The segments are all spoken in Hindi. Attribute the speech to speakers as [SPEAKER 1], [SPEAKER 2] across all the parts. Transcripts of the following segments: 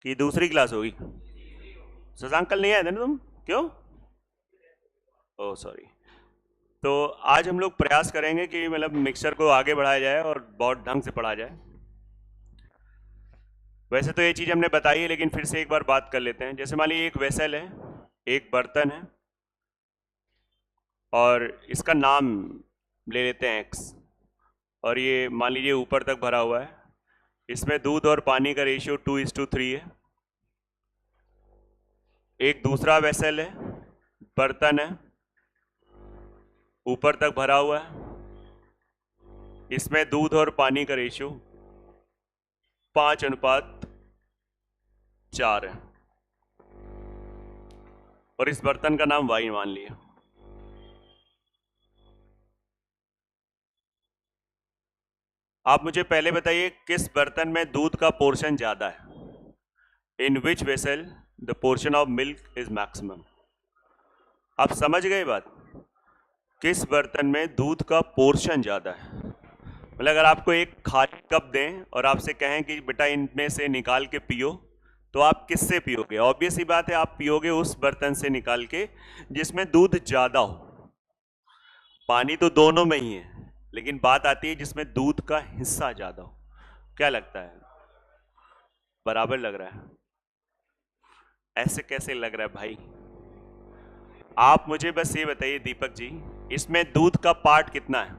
[SPEAKER 1] कि दूसरी क्लास होगी? शशांक कल नहीं आए थे ना तुम? क्यों? Oh sorry. तो आज हम लोग प्रयास करेंगे कि मतलब मिक्सचर को आगे बढ़ाया जाए और बहुत ढंग से पढ़ा जाए। वैसे तो ये चीज़ हमने बताई है, लेकिन फिर से एक बार बात कर लेते हैं। जैसे मान लीजिए एक वेसल है, एक बर्तन है, और इसका नाम ले लेते हैं एक्स, और ये मान लीजिए ऊपर तक भरा हुआ है। इसमें दूध और पानी का रेशियो 2:3 है। एक दूसरा वेसल है, बर्तन है, ऊपर तक भरा हुआ है। इसमें दूध और पानी का रेशियो 5:4 है, और इस बर्तन का नाम वाई मान लिया। आप मुझे पहले बताइए किस बर्तन में दूध का पोर्शन ज्यादा है? In which vessel the portion of milk is maximum. आप समझ गए बात? किस बर्तन में दूध का पोर्शन ज्यादा है। मतलब अगर आपको एक खाली कप दें और आपसे कहें कि बेटा इनमें से निकाल के पियो, तो आप किससे पियोगे? ऑब्वियस ही बात है, आप पियोगे उस बर्तन से निकाल के जिसमें दूध ज्यादा हो। पानी तो दोनों में ही है, लेकिन बात आती है जिसमें दूध का हिस्सा ज्यादा हो। क्या लगता है? बराबर लग रहा है? ऐसे कैसे लग रहा है भाई? आप मुझे बस ये बताइए दीपक जी, इसमें दूध का पार्ट कितना है?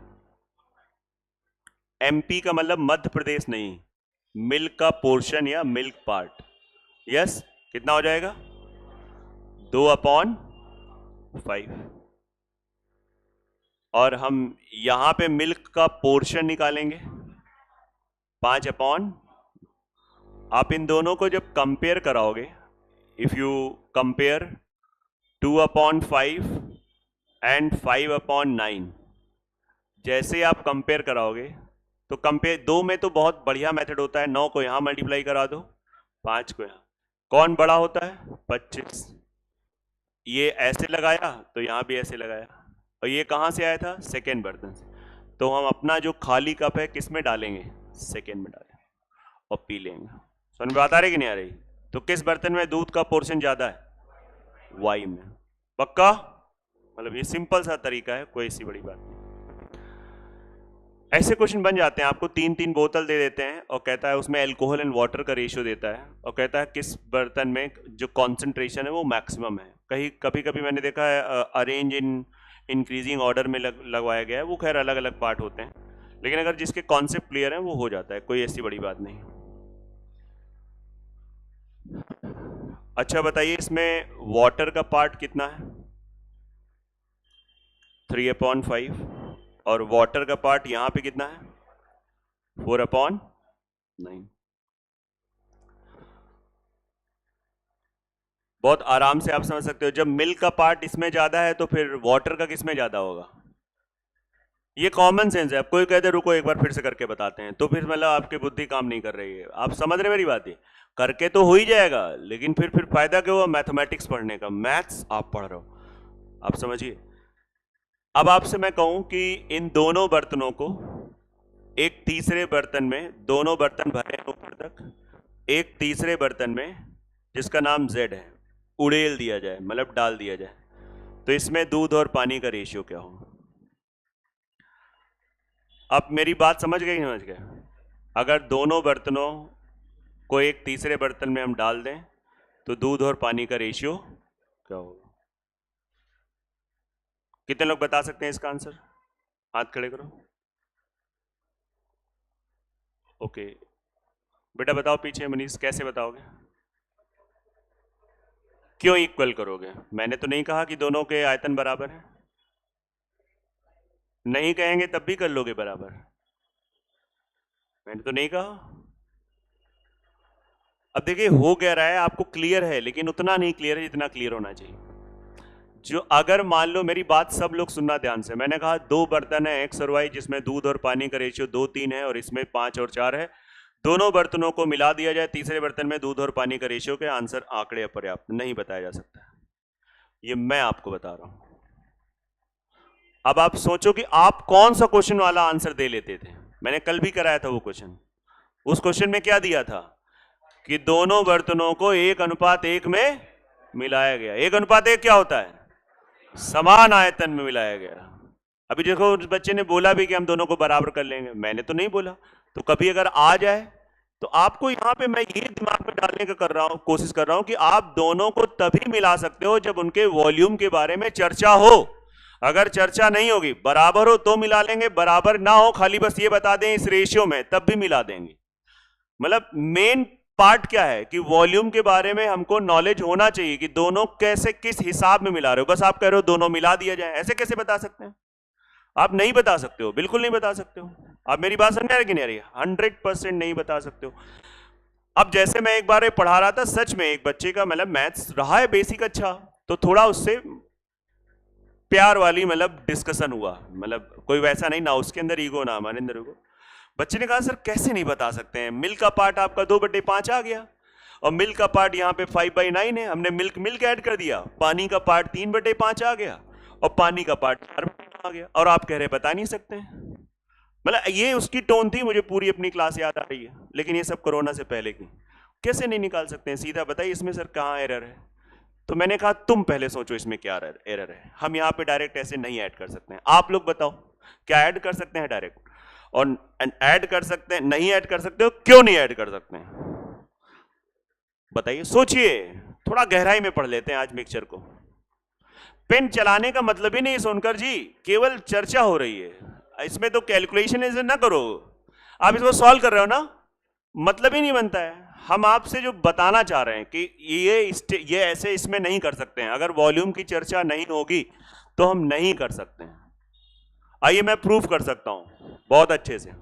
[SPEAKER 1] एमपी का मतलब मध्य प्रदेश नहीं, मिल्क का पोर्शन या मिल्क पार्ट। यस, कितना हो जाएगा? 2/5। और हम यहां पे मिल्क का पोर्शन निकालेंगे 5/। आप इन दोनों को जब कंपेयर कराओगे, इफ यू कंपेयर 2/5 एंड 5/9, जैसे आप कंपेयर कराओगे तो कंपेयर दो में तो बहुत बढ़िया मेथड होता है, 9 को यहां मल्टीप्लाई करा दो, 5 को यहां। कौन बड़ा होता है? 25। ये ऐसे लगाया तो यहां भी ऐसे लगाया, और ये कहां से आया था? सेकेंड बर्तन से। तो हम अपना जो खाली कप है किस में डालेंगे? सेकेंड में डालेंगे और पी लेंगे। समझ में बात आ रही कि नहीं आ रही? तो किस बर्तन में दूध का पोर्शन ज्यादा है? वाई में। पक्का? मतलब ये सिंपल सा तरीका है, कोई ऐसी बड़ी बात नहीं। ऐसे क्वेश्चन बन जाते हैं, आपको 3-3 बोतल दे देते हैं और कहता है उसमें अल्कोहल एंड वाटर का रेशियो देता है, और कहता है किस बर्तन में जो कॉन्सेंट्रेशन है वो मैक्सिमम है। कहीं कभी कभी मैंने देखा है अरेंज इन इंक्रीजिंग ऑर्डर में लगवाया गया है, वो खैर अलग अलग पार्ट होते हैं, लेकिन अगर जिसके कॉन्सेप्ट क्लियर है वो हो जाता है, कोई ऐसी बड़ी बात नहीं। अच्छा बताइए, इसमें वाटर का पार्ट कितना है? 3/5। और वाटर का पार्ट यहां पे कितना है? 4/9। बहुत आराम से आप समझ सकते हो, जब मिल्क का पार्ट इसमें ज्यादा है तो फिर वाटर का किसमें ज्यादा होगा? ये कॉमन सेंस है। अब कोई कहते रुको एक बार फिर से करके बताते हैं, तो फिर मतलब आपकी बुद्धि काम नहीं कर रही है। आप समझ रहे मेरी बात? है करके तो हो ही जाएगा, लेकिन फिर फायदा क्या हुआ मैथमेटिक्स पढ़ने का? मैथ्स आप पढ़ रहे हो, आप समझिए। अब आपसे मैं कहूं कि इन दोनों बर्तनों को एक तीसरे बर्तन में, दोनों बर्तन भरे हैं ऊपर तक, एक तीसरे बर्तन में जिसका नाम जेड है उड़ेल दिया जाए, मतलब डाल दिया जाए, तो इसमें दूध और पानी का रेशियो क्या होगा? अब मेरी बात समझ गए? समझ गए? अगर दोनों बर्तनों को एक तीसरे बर्तन में हम डाल दें तो दूध और पानी का रेशियो क्या होगा? कितने लोग बता सकते हैं इसका आंसर? हाथ खड़े करो। ओके बेटा बताओ पीछे, मनीष कैसे बताओगे? क्यों इक्वल करोगे? मैंने तो नहीं कहा कि दोनों के आयतन बराबर है। नहीं कहेंगे तब भी कर लोगे बराबर? मैंने तो नहीं कहा। अब देखिए हो क्या रहा है, आपको क्लियर है, लेकिन उतना नहीं क्लियर है जितना क्लियर होना चाहिए। जो अगर मान लो, मेरी बात सब लोग सुनना ध्यान से, मैंने कहा दो बर्तन है एक्स और वाई जिसमें दूध और पानी का रेशियो 2-3 है और इसमें 5 और 4 है। दोनों बर्तनों को मिला दिया जाए तीसरे बर्तन में दूध और पानी का रेशियो के, आंसर आंकड़े अपर्याप्त नहीं बताया जा सकता। ये मैं आपको बता रहा हूं। अब आप सोचो कि आप कौन सा क्वेश्चन वाला आंसर दे लेते थे। मैंने कल भी कराया था वो क्वेश्चन। उस क्वेश्चन में क्या दिया था कि दोनों बर्तनों को 1:1 में मिलाया गया। 1:1 क्या होता है? समान आयतन में मिलाया गया। अभी देखो उस बच्चे ने बोला भी कि हम दोनों को बराबर कर लेंगे, मैंने तो नहीं बोला। तो कभी अगर आ जाए तो आपको यहां पे मैं ये दिमाग में डालने का कोशिश कर रहा हूं कि आप दोनों को तभी मिला सकते हो जब उनके वॉल्यूम के बारे में चर्चा हो। अगर चर्चा नहीं होगी, बराबर हो तो मिला लेंगे, बराबर ना हो खाली बस ये बता दें इस रेशियो में, तब भी मिला देंगे। मतलब मेन पार्ट क्या है कि वॉल्यूम के बारे में हमको नॉलेज होना चाहिए कि दोनों कैसे किस हिसाब में मिला रहे हो। बस आप कह रहे हो दोनों मिला दिया जाए, ऐसे कैसे बता सकते हैं? आप नहीं बता सकते हो, बिल्कुल नहीं बता सकते हो। आप मेरी बात समझ रहे कि नहीं आ रही? 100% नहीं बता सकते हो। अब जैसे मैं एक बार पढ़ा रहा था, सच में एक बच्चे का मतलब मैथ्स रहा है बेसिक अच्छा, तो थोड़ा उससे प्यार वाली मतलब डिस्कशन हुआ, मतलब कोई वैसा नहीं, ना उसके अंदर ईगो ना हमारे अंदर ईगो। बच्चे ने कहा सर कैसे नहीं बता सकते हैं, मिल्क का पार्ट आपका 2/5 आ गया और मिल्क का पार्ट यहाँ पे 5/9 है, हमने मिल्क ऐड कर दिया, पानी का पार्ट 3/5 आ गया और पानी का पार्ट 4/5 आ गया, और आप कह रहे बता नहीं सकते हैं। मतलब ये उसकी टोन थी, मुझे पूरी अपनी क्लास याद आ रही है, लेकिन ये सब कोरोना से पहले की। कैसे नहीं निकाल सकते हैं, सीधा बताइए इसमें सर कहाँ एरर है। तो मैंने कहा तुम पहले सोचो इसमें क्या एरर है, हम यहाँ पे डायरेक्ट ऐसे नहीं ऐड कर सकते हैं। आप लोग बताओ क्या ऐड कर सकते हैं डायरेक्ट, और ऐड कर सकते हैं, नहीं ऐड कर सकते हो, क्यों नहीं ऐड कर सकते हैं बताइए, सोचिए। थोड़ा गहराई में पढ़ लेते हैं आज मिक्सचर को। पेन चलाने का मतलब ही नहीं सोनकर जी, केवल चर्चा हो रही है, इसमें तो कैलकुलेशन ऐसे ना करो। आप इसको सॉल्व कर रहे हो ना, मतलब ही नहीं बनता है। हम आपसे जो बताना चाह रहे हैं कि ये ऐसे इसमें नहीं कर सकते हैं, अगर वॉल्यूम की चर्चा नहीं होगी तो हम नहीं कर सकते हैं। आइए मैं प्रूफ कर सकता हूं बहुत अच्छे से।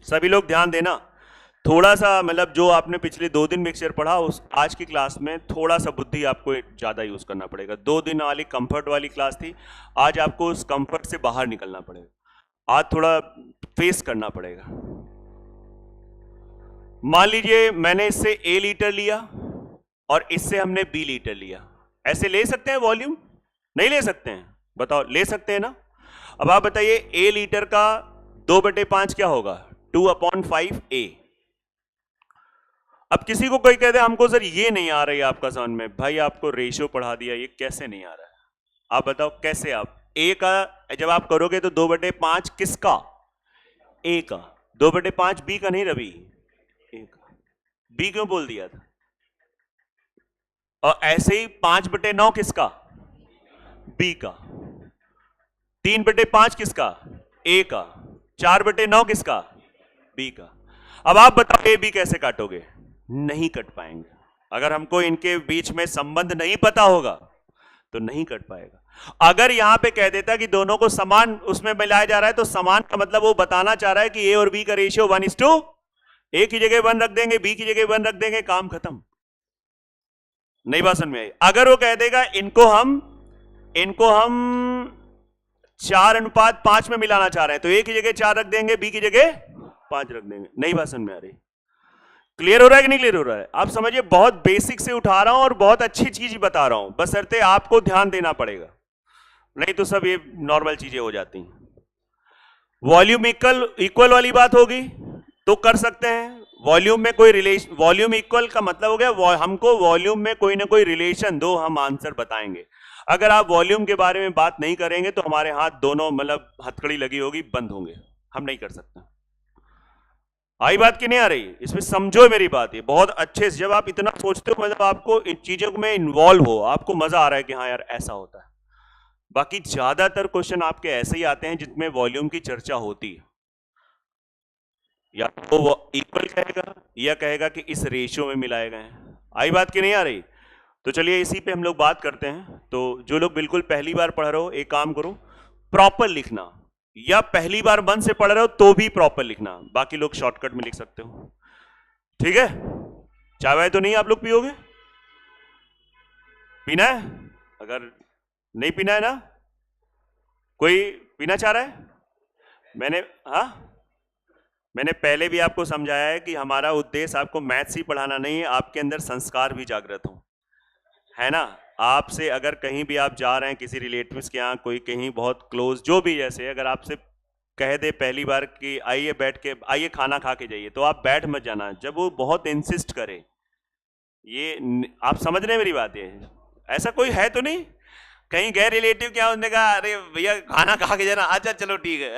[SPEAKER 1] सभी लोग ध्यान देना, थोड़ा सा मतलब जो आपने पिछले 2 दिन मिक्सचर पढ़ा, उस आज की क्लास में थोड़ा सा बुद्धि आपको ज्यादा यूज करना पड़ेगा। 2 दिन वाली कंफर्ट वाली क्लास थी, आज आपको उस कंफर्ट से बाहर निकलना पड़ेगा, आज थोड़ा फेस करना पड़ेगा। मान लीजिए मैंने इससे A लीटर लिया और इससे हमने B लीटर लिया, ऐसे ले सकते हैं वॉल्यूम? नहीं ले सकते हैं, बताओ ले सकते हैं ना? अब आप बताइए A लीटर का 2/5 क्या होगा? 2/5 A। अब किसी को कोई कहते हमको सर ये नहीं आ रही आपका समझ में, भाई आपको रेशियो पढ़ा दिया, ये कैसे नहीं आ रहा है? आप बताओ कैसे? आप A का जब आप करोगे तो 2/5 किसका? A का। 2/5 B का नहीं रवि, A का। B क्यों बोल दिया था? और ऐसे ही 5/9 किसका? B का। 3/5 किसका? A का। 4/9 किसका? B का। अब आप बताओ A B कैसे काटोगे? नहीं कट पाएंगे। अगर हमको इनके बीच में संबंध नहीं पता होगा तो नहीं कट पाएगा। अगर यहां पे कह देता कि दोनों को समान उसमें मिलाया जा रहा है, तो समान का मतलब वो बताना चाह रहा है कि A और B का रेशियो 1:, A की जगह 1 रख देंगे, B की जगह 1 रख देंगे, काम खत्म। नहीं बात समझ में आई? अगर वो कह देगा इनको हम 4:5 में मिलाना चाह रहे हैं, तो A की जगह 4 रख देंगे, B की जगह 5 रख देंगे। नहीं बात समझ में आ रही? क्लियर हो रहा है कि नहीं क्लियर हो रहा है? आप समझिए, बहुत बेसिक से उठा रहा हूं और बहुत अच्छी चीज बता रहा हूं, बशर्ते आपको ध्यान देना पड़ेगा, नहीं तो सब ये नॉर्मल चीजें हो जाती हैं। वॉल्यूम इक्वल वाली बात होगी तो कर सकते हैं। वॉल्यूम में कोई रिलेशन, वॉल्यूम इक्वल का मतलब हो गया हमको वॉल्यूम में कोई ना कोई रिलेशन दो, हम आंसर बताएंगे। अगर आप वॉल्यूम के बारे में बात नहीं करेंगे तो हमारे हाथ दोनों मतलब हथकड़ी लगी होगी, बंद होंगे, हम नहीं कर सकते। आई बात की नहीं आ रही? इसमें समझो मेरी बात, ये बहुत अच्छे से, जब आप इतना सोचते हो मतलब आपको इन चीजों में इन्वॉल्व हो, आपको मजा आ रहा है कि हाँ यार ऐसा होता है। बाकी ज्यादातर क्वेश्चन आपके ऐसे ही आते हैं जिसमें वॉल्यूम की चर्चा होती है, या तो वो इक्वल कहेगा या कहेगा कि इस रेशियो में मिलाए गए हैं। आई बात की नहीं आ रही? तो चलिए इसी पे हम लोग बात करते हैं। तो जो लोग बिल्कुल पहली बार पढ़ रहे हो, एक काम करो, प्रॉपर लिखना, या पहली बार मन से पढ़ रहे हो तो भी प्रॉपर लिखना, बाकी लोग शॉर्टकट में लिख सकते हो, ठीक है? चाय वाय तो नहीं आप लोग पियोगे? पीना है? अगर नहीं पीना है ना, कोई पीना चाह रहा है? मैंने पहले भी आपको समझाया है कि हमारा उद्देश्य आपको मैथ्स ही पढ़ाना नहीं है, आपके अंदर संस्कार भी जागृत हो, है ना? आपसे अगर कहीं भी आप जा रहे हैं किसी रिलेटिव्स के यहाँ, कोई कहीं बहुत क्लोज, जो भी, जैसे अगर आपसे कह दे पहली बार कि आइए बैठ के, आइए खाना खा के जाइए, तो आप बैठ मत जाना। जब वो बहुत इंसिस्ट करे, आप समझ रहे हैं मेरी बात? ये ऐसा कोई है तो नहीं कहीं गए रिलेटिव, क्या उसने कहा अरे भैया खाना खा के जाना, अच्छा चलो ठीक है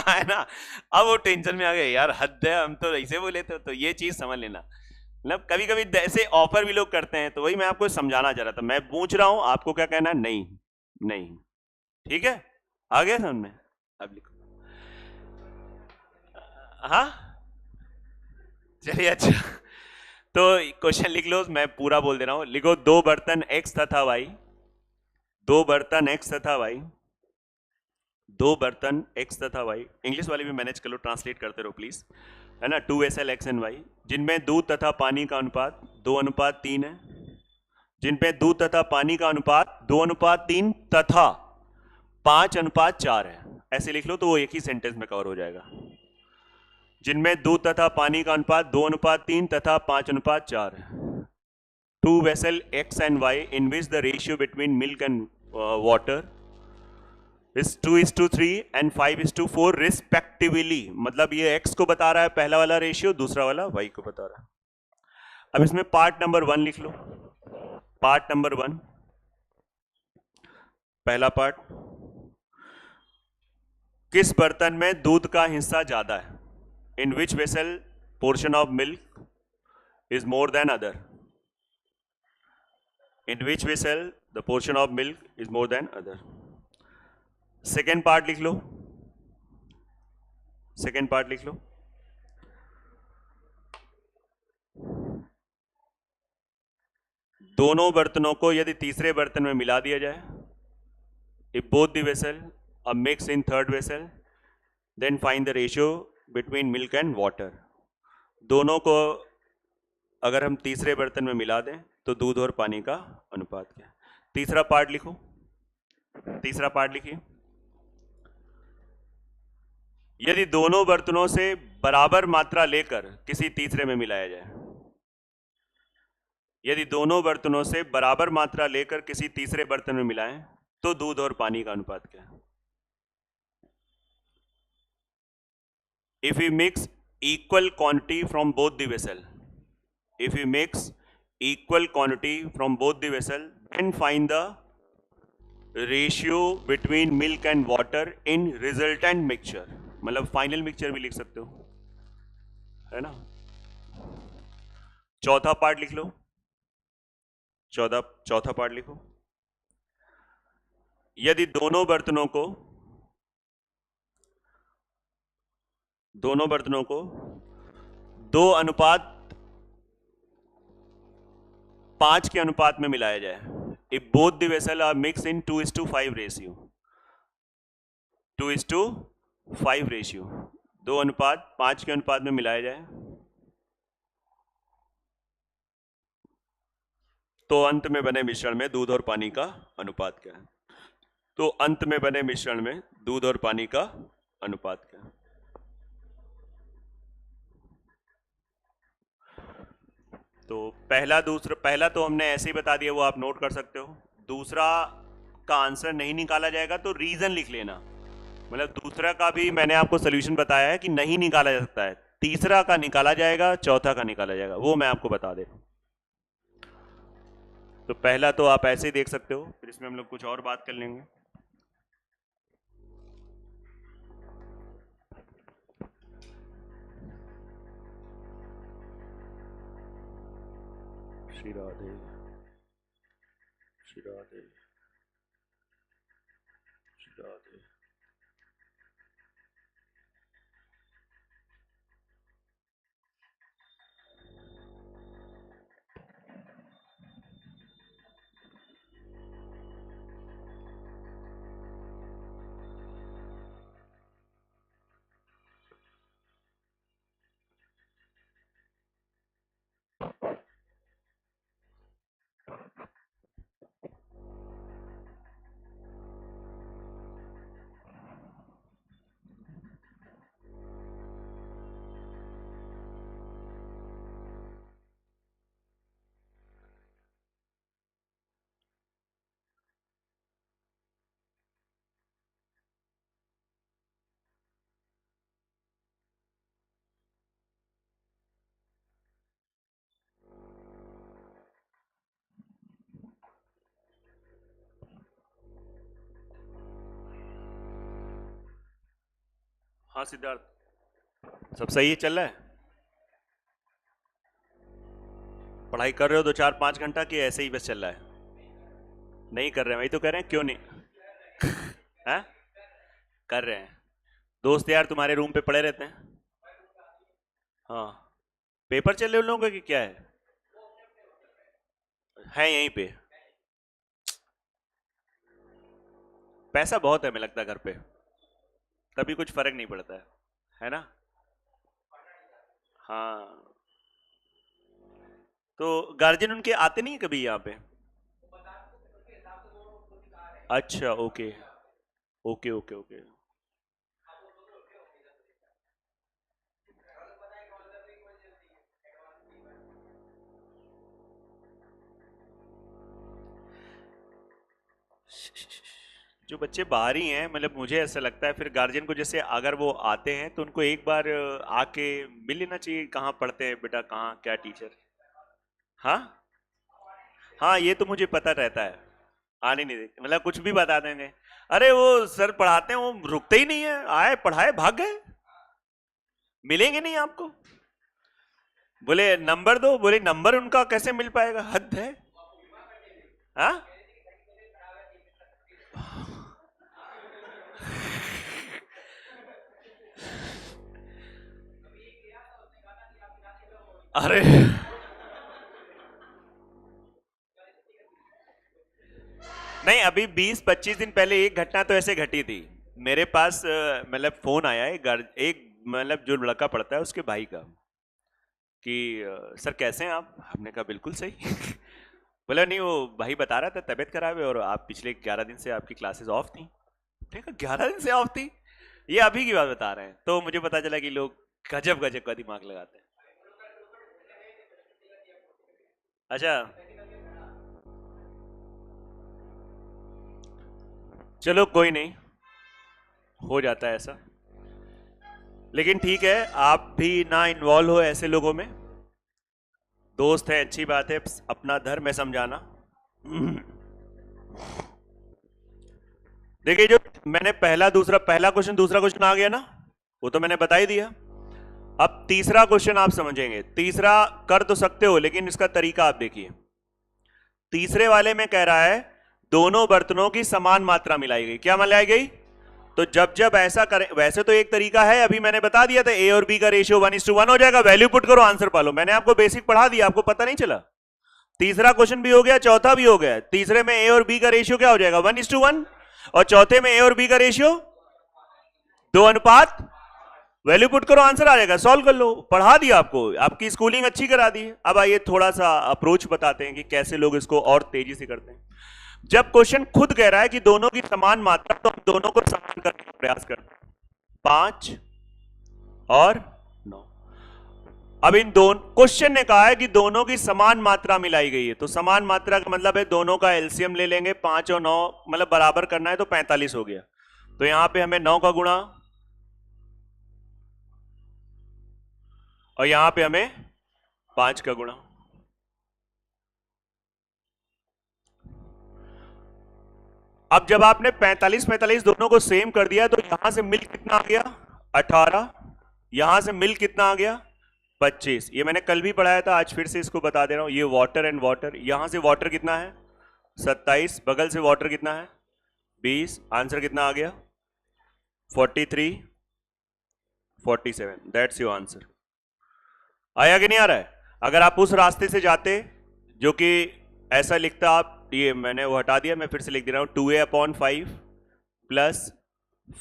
[SPEAKER 1] है ना? अब वो टेंशन में आ गए, यार हद है, हम तो ऐसे बोले थे। तो ये चीज समझ लेना। मतलब कभी कभी ऐसे ऑफर भी लोग करते हैं, तो वही मैं आपको समझाना चाह रहा था। मैं पूछ रहा हूं आपको क्या कहना है। नहीं नहीं, ठीक है, आ गया समझ में? अब लिखो। हाँ चलिए, अच्छा। तो क्वेश्चन लिख लो, मैं पूरा बोल दे रहा हूं। लिखो, दो बर्तन एक्स तथा वाई, दो बर्तन एक्स तथा वाई, दो बर्तन एक्स तथा वाई, इंग्लिश वाले भी मैनेज कर लो, ट्रांसलेट करते रहो प्लीज, है ना? 2SL एक्स एंड वाई, जिनमें दूध तथा पानी का अनुपात 2:3 है, जिनमें दूध तथा पानी का अनुपात 2:3 तथा 5:4 है। ऐसे लिख लो तो वो एक ही सेंटेंस में कवर हो जाएगा। जिनमें दूध तथा पानी का अनुपात 2:3 तथा 5:4 है। Two vessel X and Y in which the ratio between milk and water is 2:3 and 5:4 respectively. मतलब ये x को बता रहा है पहला वाला रेशियो, दूसरा वाला y को बता रहा है। अब इसमें पार्ट नंबर 1 लिख लो। पार्ट नंबर 1, पहला पार्ट, किस बर्तन में दूध का हिस्सा ज्यादा है? In which vessel portion of milk is more than other? In which vessel the portion of milk is more than other? Second part लिख लो, सेकेंड पार्ट लिख लो। दोनों बर्तनों को यदि तीसरे बर्तन में मिला दिया जाए, if both the vessel are mixed in third vessel, then find the ratio between milk and water। दोनों को अगर हम तीसरे बर्तन में मिला दें तो दूध और पानी का अनुपात क्या है? तीसरा पार्ट लिखो, तीसरा पार्ट लिखिए। यदि दोनों बर्तनों से बराबर मात्रा लेकर किसी तीसरे में मिलाया जाए, यदि दोनों बर्तनों से बराबर मात्रा लेकर किसी तीसरे बर्तन में मिलाएं तो दूध और पानी का अनुपात क्या है? If we mix equal quantity from both the vessel, if we mix equal quantity from both the vessel, then find the ratio between milk and water in resultant mixture। मतलब फाइनल मिक्सचर भी लिख सकते हो, है ना? चौथा पार्ट लिख लो, चौथा पार्ट लिखो। यदि दोनों बर्तनों को 2:5 के अनुपात में मिलाया जाए, if both the vessel are mixed in 2:5 ratio, 2:5 ratio, 2:5 के अनुपात में मिलाया जाए, तो अंत में बने मिश्रण में दूध और पानी का अनुपात क्या है? तो अंत में बने मिश्रण में दूध और पानी का अनुपात क्या है? तो पहला तो हमने ऐसे ही बता दिया, वो आप नोट कर सकते हो। दूसरा का आंसर नहीं निकाला जाएगा तो रीजन लिख लेना। मतलब दूसरा का भी मैंने आपको सोल्यूशन बताया है कि नहीं निकाला जा सकता है, तीसरा का निकाला जाएगा, चौथा का निकाला जाएगा, वो मैं आपको बता दे। तो पहला तो आप ऐसे ही देख सकते हो, फिर इसमें हम लोग कुछ और बात कर लेंगे। श्री राधे, श्री राधे, श्री राधे। हाँ सिद्धार्थ, सब सही चल रहा है? पढ़ाई कर रहे हो 2 4 5 घंटा कि ऐसे ही बस चल रहा है? नहीं कर रहे हैं, वही तो कह रहे हैं, क्यों नहीं? हाँ, कर रहे हैं। दोस्त यार तुम्हारे रूम पे पड़े रहते हैं? हाँ, पेपर चल रहे उन लोगों का कि क्या है यहीं पे? पैसा बहुत है हमें लगता है घर पे, तभी कुछ फर्क नहीं पड़ता है ना? हाँ, तो गार्जियन उनके आते नहीं है कभी यहाँ पे? अच्छा, ओके ओके ओके ओके। जो बच्चे बाहर ही हैं, मतलब मुझे ऐसा लगता है फिर गार्जियन को, जैसे अगर वो आते हैं तो उनको एक बार आके मिल लेना चाहिए, कहाँ पढ़ते हैं बेटा, कहाँ क्या टीचर। हाँ हाँ, ये तो मुझे पता रहता है। आने नहीं देते, मतलब कुछ भी बता देंगे। अरे वो सर पढ़ाते हैं, वो रुकते ही नहीं है, आए पढ़ाए भाग गए, मिलेंगे नहीं आपको। बोले नंबर दो, बोले नंबर उनका कैसे मिल पाएगा, हद है। हाँ, अरे नहीं, अभी 20 25 दिन पहले एक घटना तो ऐसे घटी थी मेरे पास। मतलब फोन आया है एक मतलब जो लड़का पढ़ता है उसके भाई का, कि सर कैसे हैं आप? हमने कहा बिल्कुल सही। बोला नहीं, वो भाई बता रहा था तबीयत खराब है और आप पिछले 11 दिन से आपकी क्लासेस ऑफ थी। मैंने कहा 11 दिन से ऑफ थी? ये अभी की बात बता रहे हैं। तो मुझे पता चला कि लोग गजब गजब का दिमाग लगाते हैं। अच्छा, चलो कोई नहीं, हो जाता है ऐसा। लेकिन ठीक है, आप भी ना इन्वॉल्व हो ऐसे लोगों में। दोस्त है, अच्छी बात है, अपना धर्म है समझाना। देखिए, जो मैंने पहला क्वेश्चन दूसरा क्वेश्चन आ गया ना, वो तो मैंने बता ही दिया। अब तीसरा क्वेश्चन आप समझेंगे। तीसरा कर तो सकते हो, लेकिन इसका तरीका आप देखिए। तीसरे वाले में कह रहा है दोनों बर्तनों की समान मात्रा मिलाई गई। क्या मिलाई गई? तो जब जब ऐसा करें, वैसे तो एक तरीका है, अभी मैंने बता दिया था, ए और बी का रेशियो 1:1 हो जाएगा। वैल्यू पुट करो, आंसर पालो। मैंने आपको बेसिक पढ़ा दिया, आपको पता नहीं चला? तीसरा क्वेश्चन भी हो गया, चौथा भी हो गया। तीसरे में ए और बी का रेशियो क्या हो जाएगा? 1:1। और चौथे में ए और बी का रेशियो 2 अनुपात, वैल्यू पुट करो, आंसर आ जाएगा। सॉल्व कर लो, पढ़ा दिया आपको, आपकी स्कूलिंग अच्छी करा दी है। अब आइए थोड़ा सा अप्रोच बताते हैं कि कैसे लोग इसको और तेजी से करते हैं। जब क्वेश्चन खुद कह रहा है कि दोनों की समान मात्रा, तो हम दोनों को समान करने का प्रयास करते हैं। 5 और 9। अब इन दोनों, क्वेश्चन ने कहा है कि दोनों की समान मात्रा मिलाई गई है, तो समान मात्रा का मतलब है दोनों का एलसीएम ले लेंगे। 5 और 9 मतलब बराबर करना है, तो 45 हो गया। तो यहां पे हमें 9 का गुणा और यहां पे हमें 5 का गुणा। अब जब आपने 45 45 दोनों को सेम कर दिया, तो यहां से मिल कितना आ गया? 18। यहां से मिल कितना आ गया? 25। ये मैंने कल भी पढ़ाया था, आज फिर से इसको बता दे रहा हूं। ये वाटर एंड वाटर, यहां से वाटर कितना है? 27। बगल से वाटर कितना है? 20। आंसर कितना आ गया? 43 47। That's your answer. आया कि नहीं आ रहा है? अगर आप उस रास्ते से जाते जो कि ऐसा लिखता, आप ये मैंने वो हटा दिया, मैं फिर से लिख दे रहा हूं, 2a/5 प्लस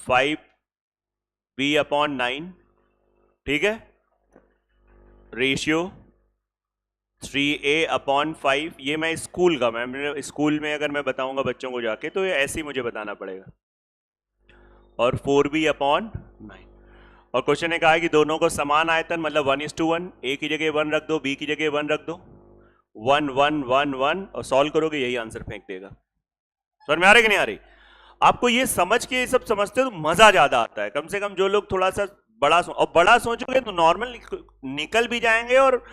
[SPEAKER 1] 5b/9, ठीक है, रेशियो 3a/5। ये मैं स्कूल का, मैं स्कूल में अगर मैं बताऊंगा बच्चों को जाके, तो ये ऐसे ही मुझे बताना पड़ेगा। और 4b/9। और क्वेश्चन ने कहा है कि दोनों को समान आयतन, मतलब 1:1। ए की जगह 1 रख दो, बी की जगह 1 रख दो। 1 1 1 1 और सॉल्व करोगे, यही आंसर फेंक देगा। समझ में आ रही कि नहीं आ रही? आपको ये समझ के, ये सब समझते हो तो मजा ज्यादा आता है। कम से कम जो लोग थोड़ा सा और बड़ा सोचोगे तो नॉर्मल निकल भी जाएंगे। और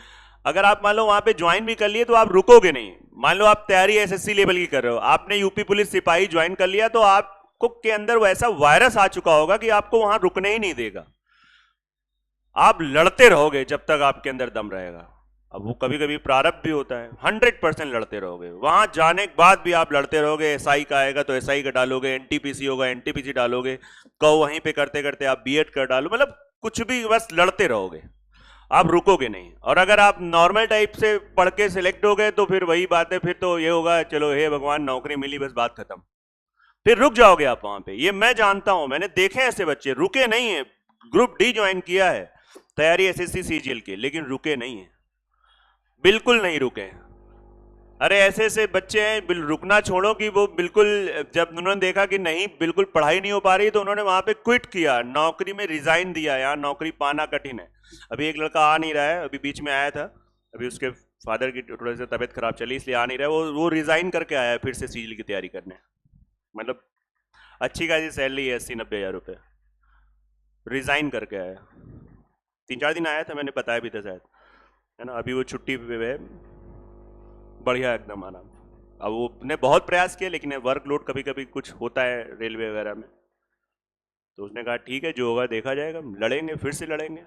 [SPEAKER 1] अगर आप मान लो वहां पे ज्वाइन भी कर लिए, तो आप रुकोगे नहीं। मान लो आप तैयारी एसएससी लेवल की कर रहे हो, आपने यूपी पुलिस सिपाही ज्वाइन कर लिया, तो आपको के अंदर वैसा वायरस आ चुका होगा कि आपको वहां रुकने ही नहीं देगा। आप लड़ते रहोगे जब तक आपके अंदर दम रहेगा। अब वो कभी कभी प्रारब्ध भी होता है, 100% लड़ते रहोगे, वहां जाने के बाद भी आप लड़ते रहोगे। एसआई का आएगा तो एसआई का डालोगे, एनटीपीसी होगा एनटीपीसी डालोगे, कहो वहीं पे करते करते आप बीएड कर डालो, मतलब कुछ भी, बस लड़ते रहोगे, आप रुकोगे नहीं। और अगर आप नॉर्मल टाइप से पढ़ के सिलेक्ट हो गए तो फिर वही बात है, फिर तो ये होगा चलो हे भगवान नौकरी मिली बस बात खत्म, फिर रुक जाओगे आप वहां पे। ये मैं जानता हूं, मैंने देखे ऐसे बच्चे रुके नहीं है, ग्रुप डी ज्वाइन किया है तैयारी एसएससी सीजीएल की, लेकिन रुके नहीं है, बिल्कुल नहीं रुके। अरे ऐसे ऐसे बच्चे हैं, रुकना छोड़ो कि वो बिल्कुल, जब उन्होंने देखा कि नहीं बिल्कुल पढ़ाई नहीं हो पा रही तो उन्होंने वहां पे क्विट किया, नौकरी में रिजाइन दिया। यार नौकरी पाना कठिन है। अभी एक लड़का आ नहीं रहा है, अभी बीच में आया था, अभी उसके फादर की थोड़ी सी तबीयत खराब चली इसलिए आ नहीं रहा है, वो रिजाइन करके आया है फिर से सीजीएल की तैयारी करने। मतलब अच्छी खासी सैलरी है, 80-90 हज़ार रुपये, रिजाइन करके आया। 3-4 दिन आया था, मैंने बताया भी था शायद, है ना। अभी वो छुट्टी पे है, बढ़िया एकदम आराम। अब वो ने बहुत प्रयास किया लेकिन वर्कलोड कभी कभी कुछ होता है रेलवे वगैरह में, तो उसने कहा ठीक है जो होगा देखा जाएगा, लड़ेंगे, फिर से लड़ेंगे।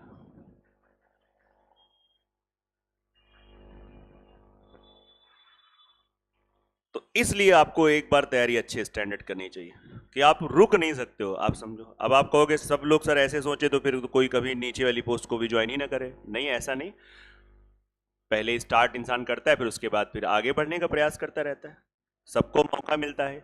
[SPEAKER 1] तो इसलिए आपको एक बार तैयारी अच्छे स्टैंडर्ड करनी चाहिए कि आप रुक नहीं सकते हो। आप समझो, अब आप कहोगे सब लोग सर ऐसे सोचे तो फिर कोई कभी नीचे वाली पोस्ट को भी ज्वाइन ही ना करे। नहीं, ऐसा नहीं, पहले स्टार्ट इंसान करता है, फिर उसके बाद फिर आगे बढ़ने का प्रयास करता रहता है, सबको मौका मिलता है।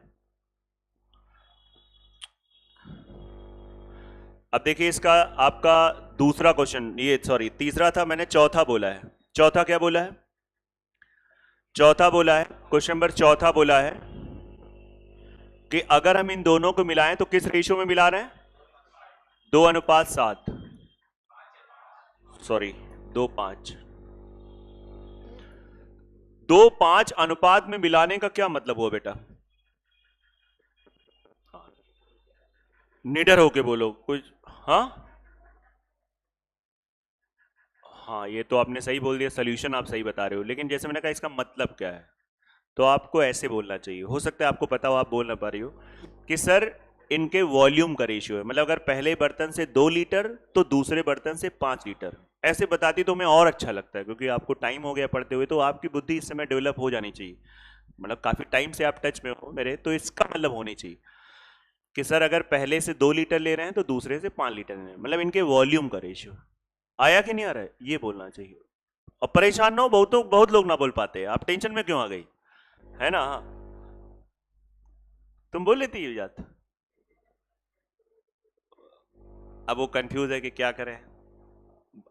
[SPEAKER 1] अब देखिए इसका आपका दूसरा क्वेश्चन, ये सॉरी तीसरा था, मैंने चौथा बोला है। चौथा क्या बोला है? चौथा बोला है, क्वेश्चन नंबर चौथा बोला है कि अगर हम इन दोनों को मिलाएं तो किस रेशियो में मिला रहे हैं? 2:7, सॉरी 2:5। 2:5 अनुपात में मिलाने का क्या मतलब हुआ बेटा? निडर होके बोलो कुछ। हाँ हाँ, ये तो आपने सही बोल दिया, सोल्यूशन आप सही बता रहे हो, लेकिन जैसे मैंने कहा इसका मतलब क्या है, तो आपको ऐसे बोलना चाहिए। हो सकता है आपको पता हो, आप बोल ना पा रही हो कि सर इनके वॉल्यूम का रेशियो है, मतलब अगर पहले बर्तन से 2 लीटर तो दूसरे बर्तन से 5 लीटर, ऐसे बताती तो हमें और अच्छा लगता है, क्योंकि आपको टाइम हो गया पढ़ते हुए, तो आपकी बुद्धि इस समय डेवलप हो जानी चाहिए, मतलब काफी टाइम से आप टच में हो मेरे, तो इसका मतलब होनी चाहिए कि सर अगर पहले से 2 लीटर ले रहे हैं तो दूसरे से 5 लीटर ले रहे हैं, मतलब इनके वॉल्यूम का रेशियो आया कि नहीं आ रहा है, ये बोलना चाहिए। और परेशान ना हो, बहुत लोग ना बोल पाते, आप टेंशन में क्यों आ गई, है ना? तुम बोल लेती ये बात। अब वो कंफ्यूज है कि क्या करें,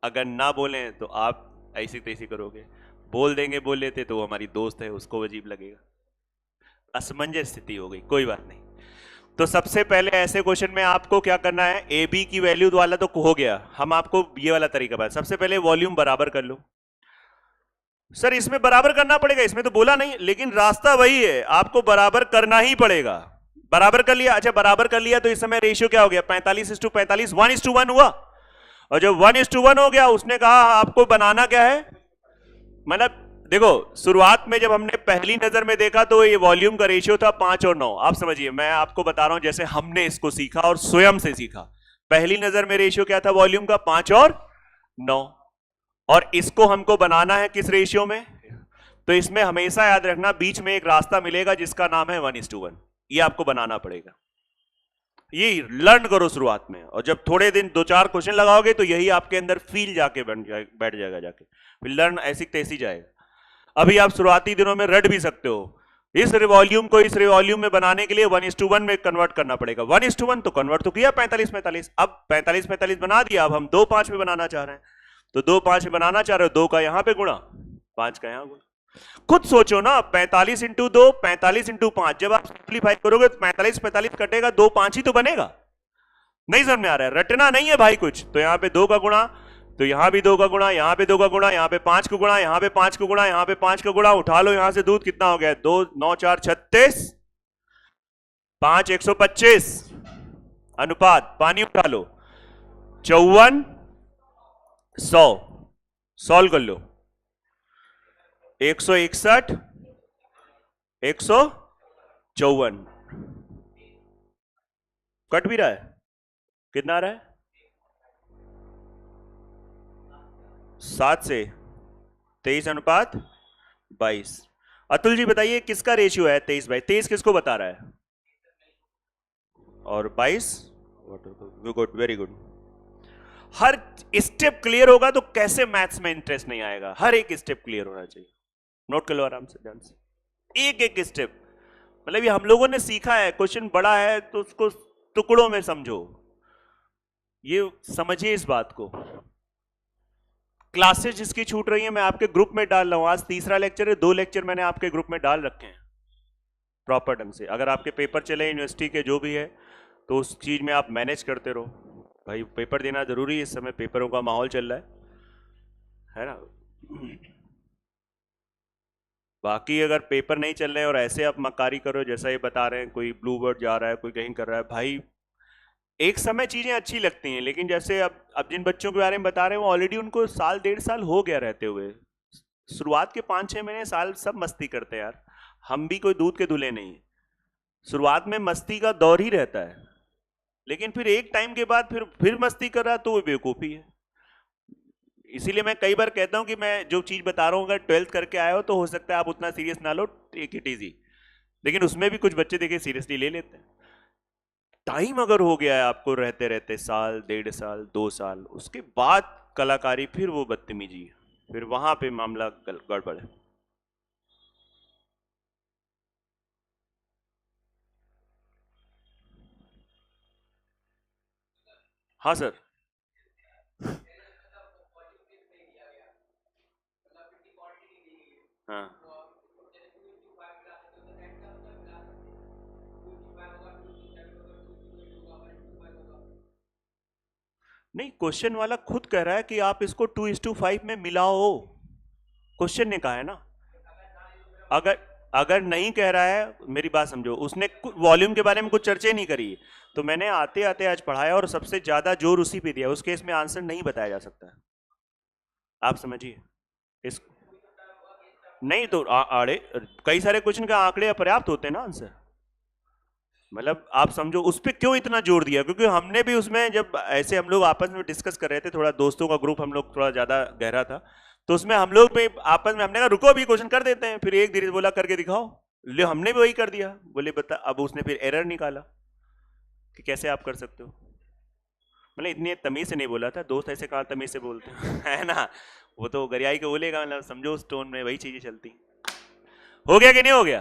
[SPEAKER 1] अगर ना बोलें तो आप ऐसी तैसी करोगे, बोल देंगे बोल लेते तो वो हमारी दोस्त है, उसको अजीब लगेगा, असमंजस स्थिति हो गई। कोई बात नहीं। तो सबसे पहले ऐसे क्वेश्चन में आपको क्या करना है, ए बी की वैल्यू वाला तो हो गया, हम आपको ये वाला तरीका बताएं। सबसे पहले वॉल्यूम बराबर कर लो। सर इसमें बराबर करना पड़ेगा, इसमें तो बोला नहीं, लेकिन रास्ता वही है, आपको बराबर करना ही पड़ेगा। बराबर कर लिया, अच्छा बराबर कर लिया तो इस समय रेशियो क्या हो गया, 45:45, 1:1 हुआ। और जब 1:1 हो गया, उसने कहा आपको बनाना क्या है, मतलब देखो शुरुआत में जब हमने पहली नजर में देखा तो ये वॉल्यूम का रेशियो था 5 और 9। आप समझिए, मैं आपको बता रहा हूं जैसे हमने इसको सीखा और स्वयं से सीखा। पहली नजर में रेशियो क्या था वॉल्यूम का, 5 और 9, और इसको हमको बनाना है किस रेशियो में, तो इसमें हमेशा याद रखना बीच में एक रास्ता मिलेगा जिसका नाम है 1:1, ये आपको बनाना पड़ेगा। ये लर्न करो शुरुआत में, और जब थोड़े दिन 2-4 क्वेश्चन लगाओगे तो यही आपके अंदर फील जाके बैठ जाएगा, जाके फिर लर्न ऐसी तैसी जाएगा। अभी आप शुरुआती दिनों में रट भी सकते हो, इस वॉल्यूम को इस वॉल्यूम में बनाने के लिए 1:1 में कन्वर्ट करना पड़ेगा। 1:1 तो कन्वर्ट तो किया 45:45, अब 45:45 बना दिया, अब हम 2:5 में बनाना चाह रहे हैं, तो 2:5 में बनाना चाह रहे हो, 2 का यहां पे गुणा, 5 का यहां गुणा। खुद सोचो ना, 45:2 45:5, जब आप सिंप्लीफाई करोगे तो 45 कटेगा, 2:5 ही तो बनेगा। नहीं समझ में आ रहा है, रटना नहीं है भाई कुछ, तो यहां पे 2 का गुणा, तो यहां भी 2 का गुणा, यहां पे 2 का गुणा, यहां पे 5 का गुणा, यहां पे 5 का गुणा, यहां पे 5 का गुणा, उठा लो यहां से दूध, कितना हो गया, 2 9 4 36, 5 125, अनुपात पानी उठा लो, 54 100, सॉल्व कर लो, 161 154, कट भी रहा है, कितना आ रहा है, 7 से 23:22। अतुल जी बताइए किसका रेशियो है 23/23? किसको बता रहा है? और 22? Good, very good. हर स्टेप क्लियर होगा तो कैसे मैथ्स में इंटरेस्ट नहीं आएगा? हर एक स्टेप क्लियर होना चाहिए। नोट कर लो आराम से, ध्यान से, एक एक स्टेप। मतलब ये हम लोगों ने सीखा है, क्वेश्चन बड़ा है तो उसको टुकड़ों में समझो, ये समझिए इस बात को। क्लासेस जिसकी छूट रही है मैं आपके ग्रुप में डाल रहा हूं। आज तीसरा लेक्चर है, 2 लेक्चर मैंने आपके ग्रुप में डाल रखे हैं प्रॉपर ढंग से। अगर आपके पेपर चले यूनिवर्सिटी के जो भी है तो उस चीज में आप मैनेज करते रहो। भाई पेपर देना जरूरी है, इस समय पेपरों का माहौल चल रहा है ना। बाकी अगर पेपर नहीं चल रहे और ऐसे आप मक्कारी करो जैसा ये बता रहे हैं, कोई ब्लू बर्ड जा रहा है, कोई कहीं कर रहा है, भाई एक समय चीजें अच्छी लगती हैं, लेकिन जैसे अब जिन बच्चों के बारे में बता रहे हैं वो ऑलरेडी उनको साल 1.5 साल हो गया रहते हुए। शुरुआत के 5-6 महीने साल सब मस्ती करते हैं यार, हम भी कोई दूध के दूल्हे नहीं। शुरुआत में मस्ती का दौर ही रहता है, लेकिन फिर एक टाइम के बाद फिर मस्ती कर रहा है तो वो बेवकूफी है। इसीलिए मैं कई बार कहता हूं कि मैं जो चीज बता रहा हूं अगर 12th करके आए हो तो हो सकता है आप उतना सीरियस ना लो, टेक इट इजी। लेकिन उसमें भी कुछ बच्चे देखिए सीरियसली ले लेते हैं। टाइम अगर हो गया है आपको रहते रहते साल 1.5 साल 2 साल, उसके बाद कलाकारी, फिर वो बदतमीजी है, फिर वहां पे मामला गड़बड़ है। हाँ सर। हाँ नहीं, क्वेश्चन वाला खुद कह रहा है कि आप इसको 2:5 में मिलाओ, क्वेश्चन ने कहा है ना। अगर अगर नहीं कह रहा है, मेरी बात समझो, उसने वॉल्यूम के बारे में कुछ चर्चा नहीं करी, तो मैंने आते आते आज पढ़ाया और सबसे ज्यादा जोर उसी पे दिया। उस केस में आंसर नहीं बताया जा सकता है, आप समझिए इस। नहीं तो आड़े कई सारे क्वेश्चन का आंकड़े अपर्याप्त होते हैं ना आंसर। मतलब आप समझो उस पर क्यों इतना जोर दिया, क्योंकि हमने भी उसमें जब ऐसे हम लोग आपस में डिस्कस कर रहे थे, थोड़ा दोस्तों का ग्रुप हम लोग थोड़ा ज्यादा गहरा था, तो उसमें हम लोग पे आपस में हमने कहा रुको अभी क्वेश्चन कर देते हैं, फिर एक धीरे बोला करके दिखाओ, ले हमने भी वही कर दिया। बोले बता, अब उसने फिर एरर निकाला कि कैसे आप कर सकते हो। मतलब इतनी तमीज से नहीं बोला था, दोस्त ऐसे कहा तमीज से बोलते हैं है ना, वो तो गरियाई के बोलेगा, मतलब समझो उस टोन में वही चीजें चलती। हो गया कि नहीं हो गया?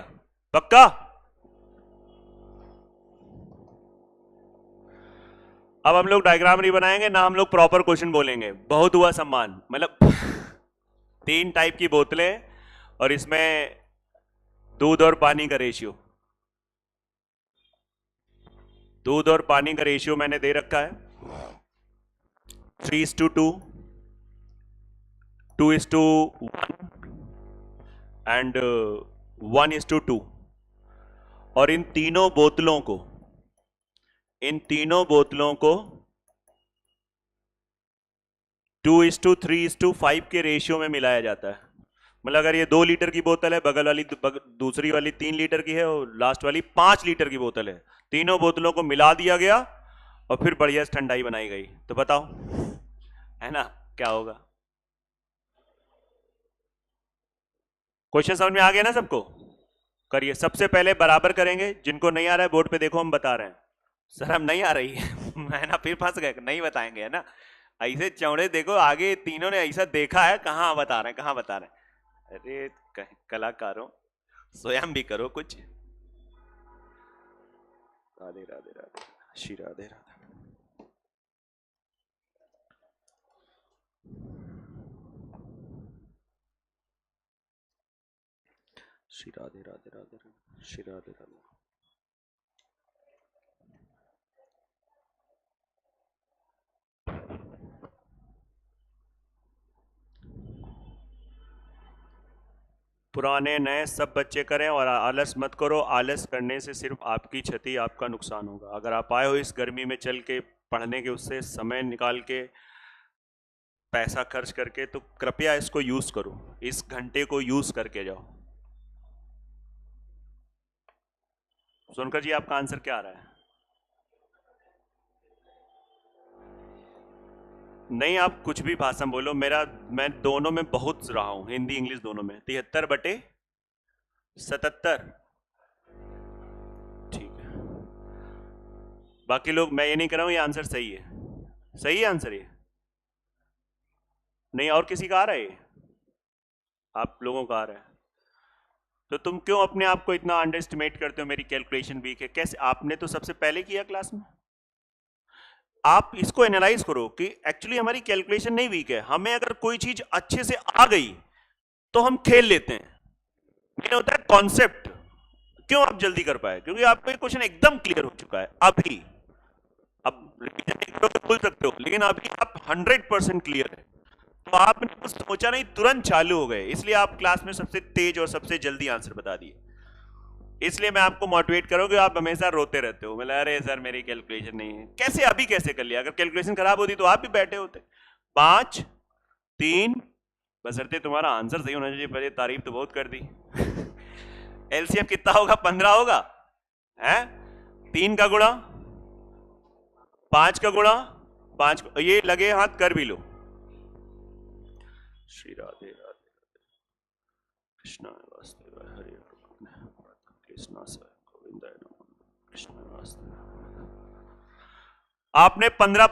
[SPEAKER 1] पक्का? अब हम लोग डायग्राम नहीं बनाएंगे ना, हम लोग प्रॉपर क्वेश्चन बोलेंगे। बहुत हुआ सम्मान, मतलब 3 टाइप की बोतलें और इसमें दूध और पानी का रेशियो, दूध और पानी का रेशियो मैंने दे रखा है 3:2, 2:1 एंड 1:2। और इन तीनों बोतलों को 2:3:5 के रेशियो में मिलाया जाता है। मतलब अगर ये 2 लीटर की बोतल है, बगल वाली दूसरी वाली 3 लीटर की है और लास्ट वाली 5 लीटर की बोतल है, तीनों बोतलों को मिला दिया गया और फिर बढ़िया से ठंडाई बनाई गई, तो बताओ है ना क्या होगा? क्वेश्चन समझ में आ गया ना सबको? करिए, सबसे पहले बराबर करेंगे। जिनको नहीं आ रहा है बोर्ड पे देखो, हम बता रहे हैं। सर हम नहीं आ रही है है ना, फिर फंस गए, नहीं बताएंगे है ना। ऐसे चौड़े देखो, आगे तीनों ने ऐसा देखा है, कहाँ बता रहे हैं, कहाँ बता रहे हैं। अरे कलाकारों, स्वयं भी करो कुछ। राधे राधे राधे, श्री राधे राधे। श्री राधे राधे राधे राधे, श्री राधे राधे। पुराने नए सब बच्चे करें और आलस मत करो। आलस करने से सिर्फ आपकी क्षति, आपका नुकसान होगा। अगर आप आए हो इस गर्मी में चल के पढ़ने के, उससे समय निकाल के पैसा खर्च करके, तो कृपया इसको यूज करो, इस घंटे को यूज करके जाओ। सोनकर जी आपका आंसर क्या आ रहा है? नहीं, आप कुछ भी भाषा बोलो, मैं दोनों में बहुत रहा हूं, हिंदी इंग्लिश दोनों में। 73/77। ठीक है, बाकी लोग, मैं ये नहीं कर रहा हूं ये आंसर सही है, सही है आंसर ये? नहीं, और किसी का आ रहा है ये? आप लोगों का आ रहा है, तो तुम क्यों अपने आप को इतना अंडर एस्टिमेट करते हो? मेरी कैलकुलेशन वीक है कैसे? आपने तो सबसे पहले किया क्लास में। आप इसको एनालाइज करो कि एक्चुअली हमारी कैलकुलेशन नहीं वीक है, हमें अगर कोई चीज अच्छे से आ गई तो हम खेल लेते हैं। मेन होता है कॉन्सेप्ट। क्यों आप जल्दी कर पाए? क्योंकि आपको ये क्वेश्चन एकदम क्लियर हो चुका है अभी। अब रिवीजन नहीं करोगे भूल सकते हो, लेकिन अभी आप 100% क्लियर है। तो आपने कुछ सोचा नहीं, तुरंत चालू हो गए, इसलिए आप क्लास में सबसे तेज और सबसे जल्दी आंसर बता दिए। इसलिए मैं आपको मोटिवेट करूं कि आप हमेशा रोते रहते हो, मतलब अरे सर मेरी कैलकुलेशन नहीं है। कैसे अभी कैसे कर लिया? अगर कैलकुलेशन खराब होती तो आप भी बैठे होते। 5 3, बशर्ते तुम्हारा आंसर सही होना चाहिए। पहले तारीफ तो बहुत कर दी। एलसीएम कितना होगा? 15 होगा है? 3 का गुणा 5 का गुणा 5, ये लगे हाथ कर भी लो। श्री राधे राधे कृष्ण वासुदेवाय हरे कृष्ण गोविंदाय नमः कृष्ण वासुदेवाय। आपने 15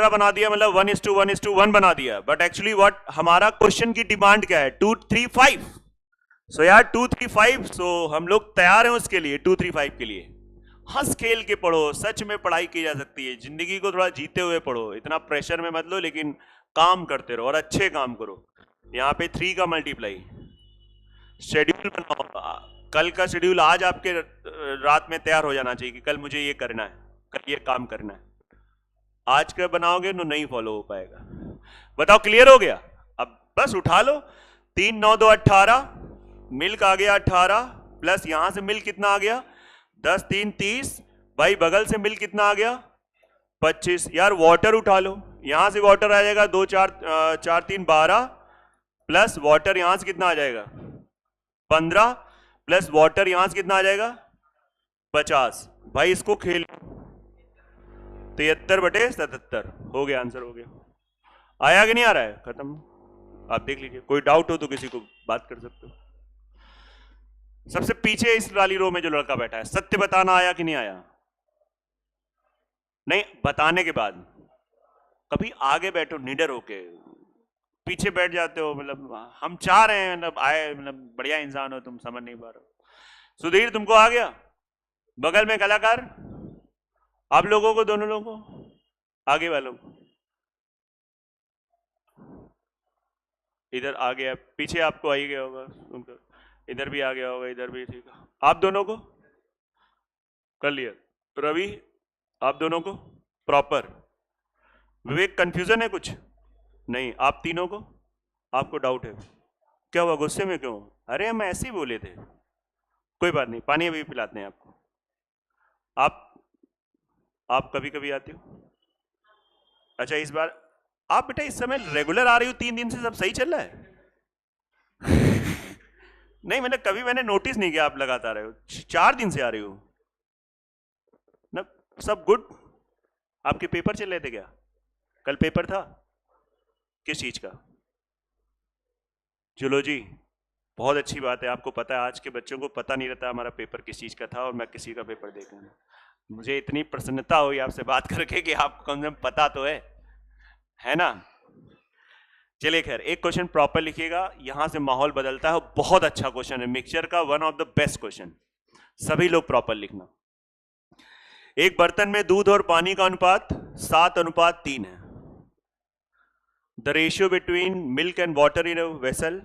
[SPEAKER 1] बना दिया, मतलब 1:1:1 बना दिया, बट एक्चुअली व्हाट हमारा क्वेश्चन की डिमांड क्या है? 2 3 5। सो यार 2 3 5, सो हम लोग तैयार हैं उसके लिए। 2 3 5 के लिए हंस खेल के पढ़ो, सच में पढ़ाई की जा सकती है। जिंदगी को थोड़ा जीते हुए पढ़ो, इतना प्रेशर में मत लो, लेकिन काम करते रहो और अच्छे काम करो। यहाँ पे 3 का मल्टीप्लाई, शेड्यूल बनाओ। कल का शेड्यूल आज आपके रात में तैयार हो जाना चाहिए कि कल मुझे ये करना है, कल ये काम करना है। आज का बनाओगे तो नहीं फॉलो हो पाएगा। बताओ क्लियर हो गया? अब बस उठा लो। 3 9 2 18, मिल्क आ गया 18, प्लस यहां से मिल्क कितना आ गया? 10 3 30, भाई बगल से मिल्क कितना आ गया? 25। यार वाटर उठा लो, यहां से वाटर आ जाएगा 2 4 4 3 12, प्लस वाटर यहां से कितना आ जाएगा? 15, प्लस वाटर यहां से कितना आ जाएगा? 50। भाई इसको खेल 73/77 हो गया, आंसर हो गया। आया कि नहीं आ रहा है? खत्म। आप देख लीजिए, कोई डाउट हो तो किसी को बात कर सकते हो। सबसे पीछे इस वाली रो में जो लड़का बैठा है, सत्य बताना आया कि नहीं आया? नहीं, बताने के बाद कभी आगे बैठो निडर होके, पीछे बैठ जाते हो। मतलब हम चाह रहे हैं, मतलब आए, मतलब बढ़िया इंसान हो, तुम समझ नहीं पा रहे हो। सुधीर तुमको आ गया? बगल में कलाकार, आप लोगों को, दोनों लोगों को, आगे वालों को, इधर आ गया, पीछे आपको आ ही गया होगा, उनका इधर भी आ गया होगा, इधर भी। ठीक है, आप दोनों को कर लिया। रवि आप दोनों को प्रॉपर। विवेक कंफ्यूजन है कुछ? नहीं, आप तीनों को, आपको डाउट है? क्या हुआ, गुस्से में क्यों? अरे हम ऐसे ही बोले थे, कोई बात नहीं, पानी अभी पिलाते हैं आपको। आप कभी कभी आते हो? अच्छा, इस बार आप बेटा इस समय रेगुलर आ रही हो, 3 दिन से सब सही चल रहा है? नहीं, मैंने कभी नोटिस नहीं किया आप लगातार रहे हो, 4 दिन से आ रही हो ना। सब गुड? आपके पेपर चल रहे थे क्या? कल पेपर था? किस चीज का? जूलॉजी। बहुत अच्छी बात है, आपको पता है आज के बच्चों को पता नहीं रहता हमारा पेपर किस चीज का था और मैं किसी का पेपर देख रहा हूं। मुझे इतनी प्रसन्नता हुई आपसे बात करके कि आपको कम से कम पता तो है ना। चलिए खैर, एक क्वेश्चन प्रॉपर लिखिएगा, यहां से माहौल बदलता है। बहुत अच्छा क्वेश्चन है, मिक्सचर का one of the best question, सभी लोग प्रॉपर लिखना। एक बर्तन में दूध और पानी का अनुपात 7:3 है। The ratio between milk and water in a vessel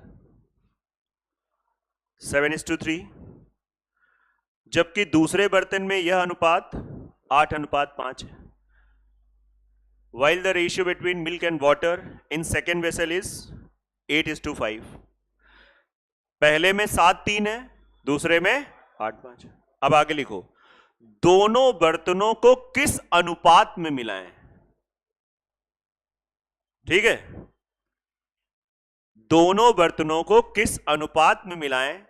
[SPEAKER 1] 7:3, जबकि दूसरे बर्तन में यह अनुपात 8:5 है। While the ratio between milk and water in second vessel is 8:5. पहले में 7:3 है, दूसरे में 8:5 है। अब आगे लिखो, दोनों बर्तनों को किस अनुपात में मिलाएं? ठीक है, दोनों बर्तनों को किस अनुपात में मिलाएं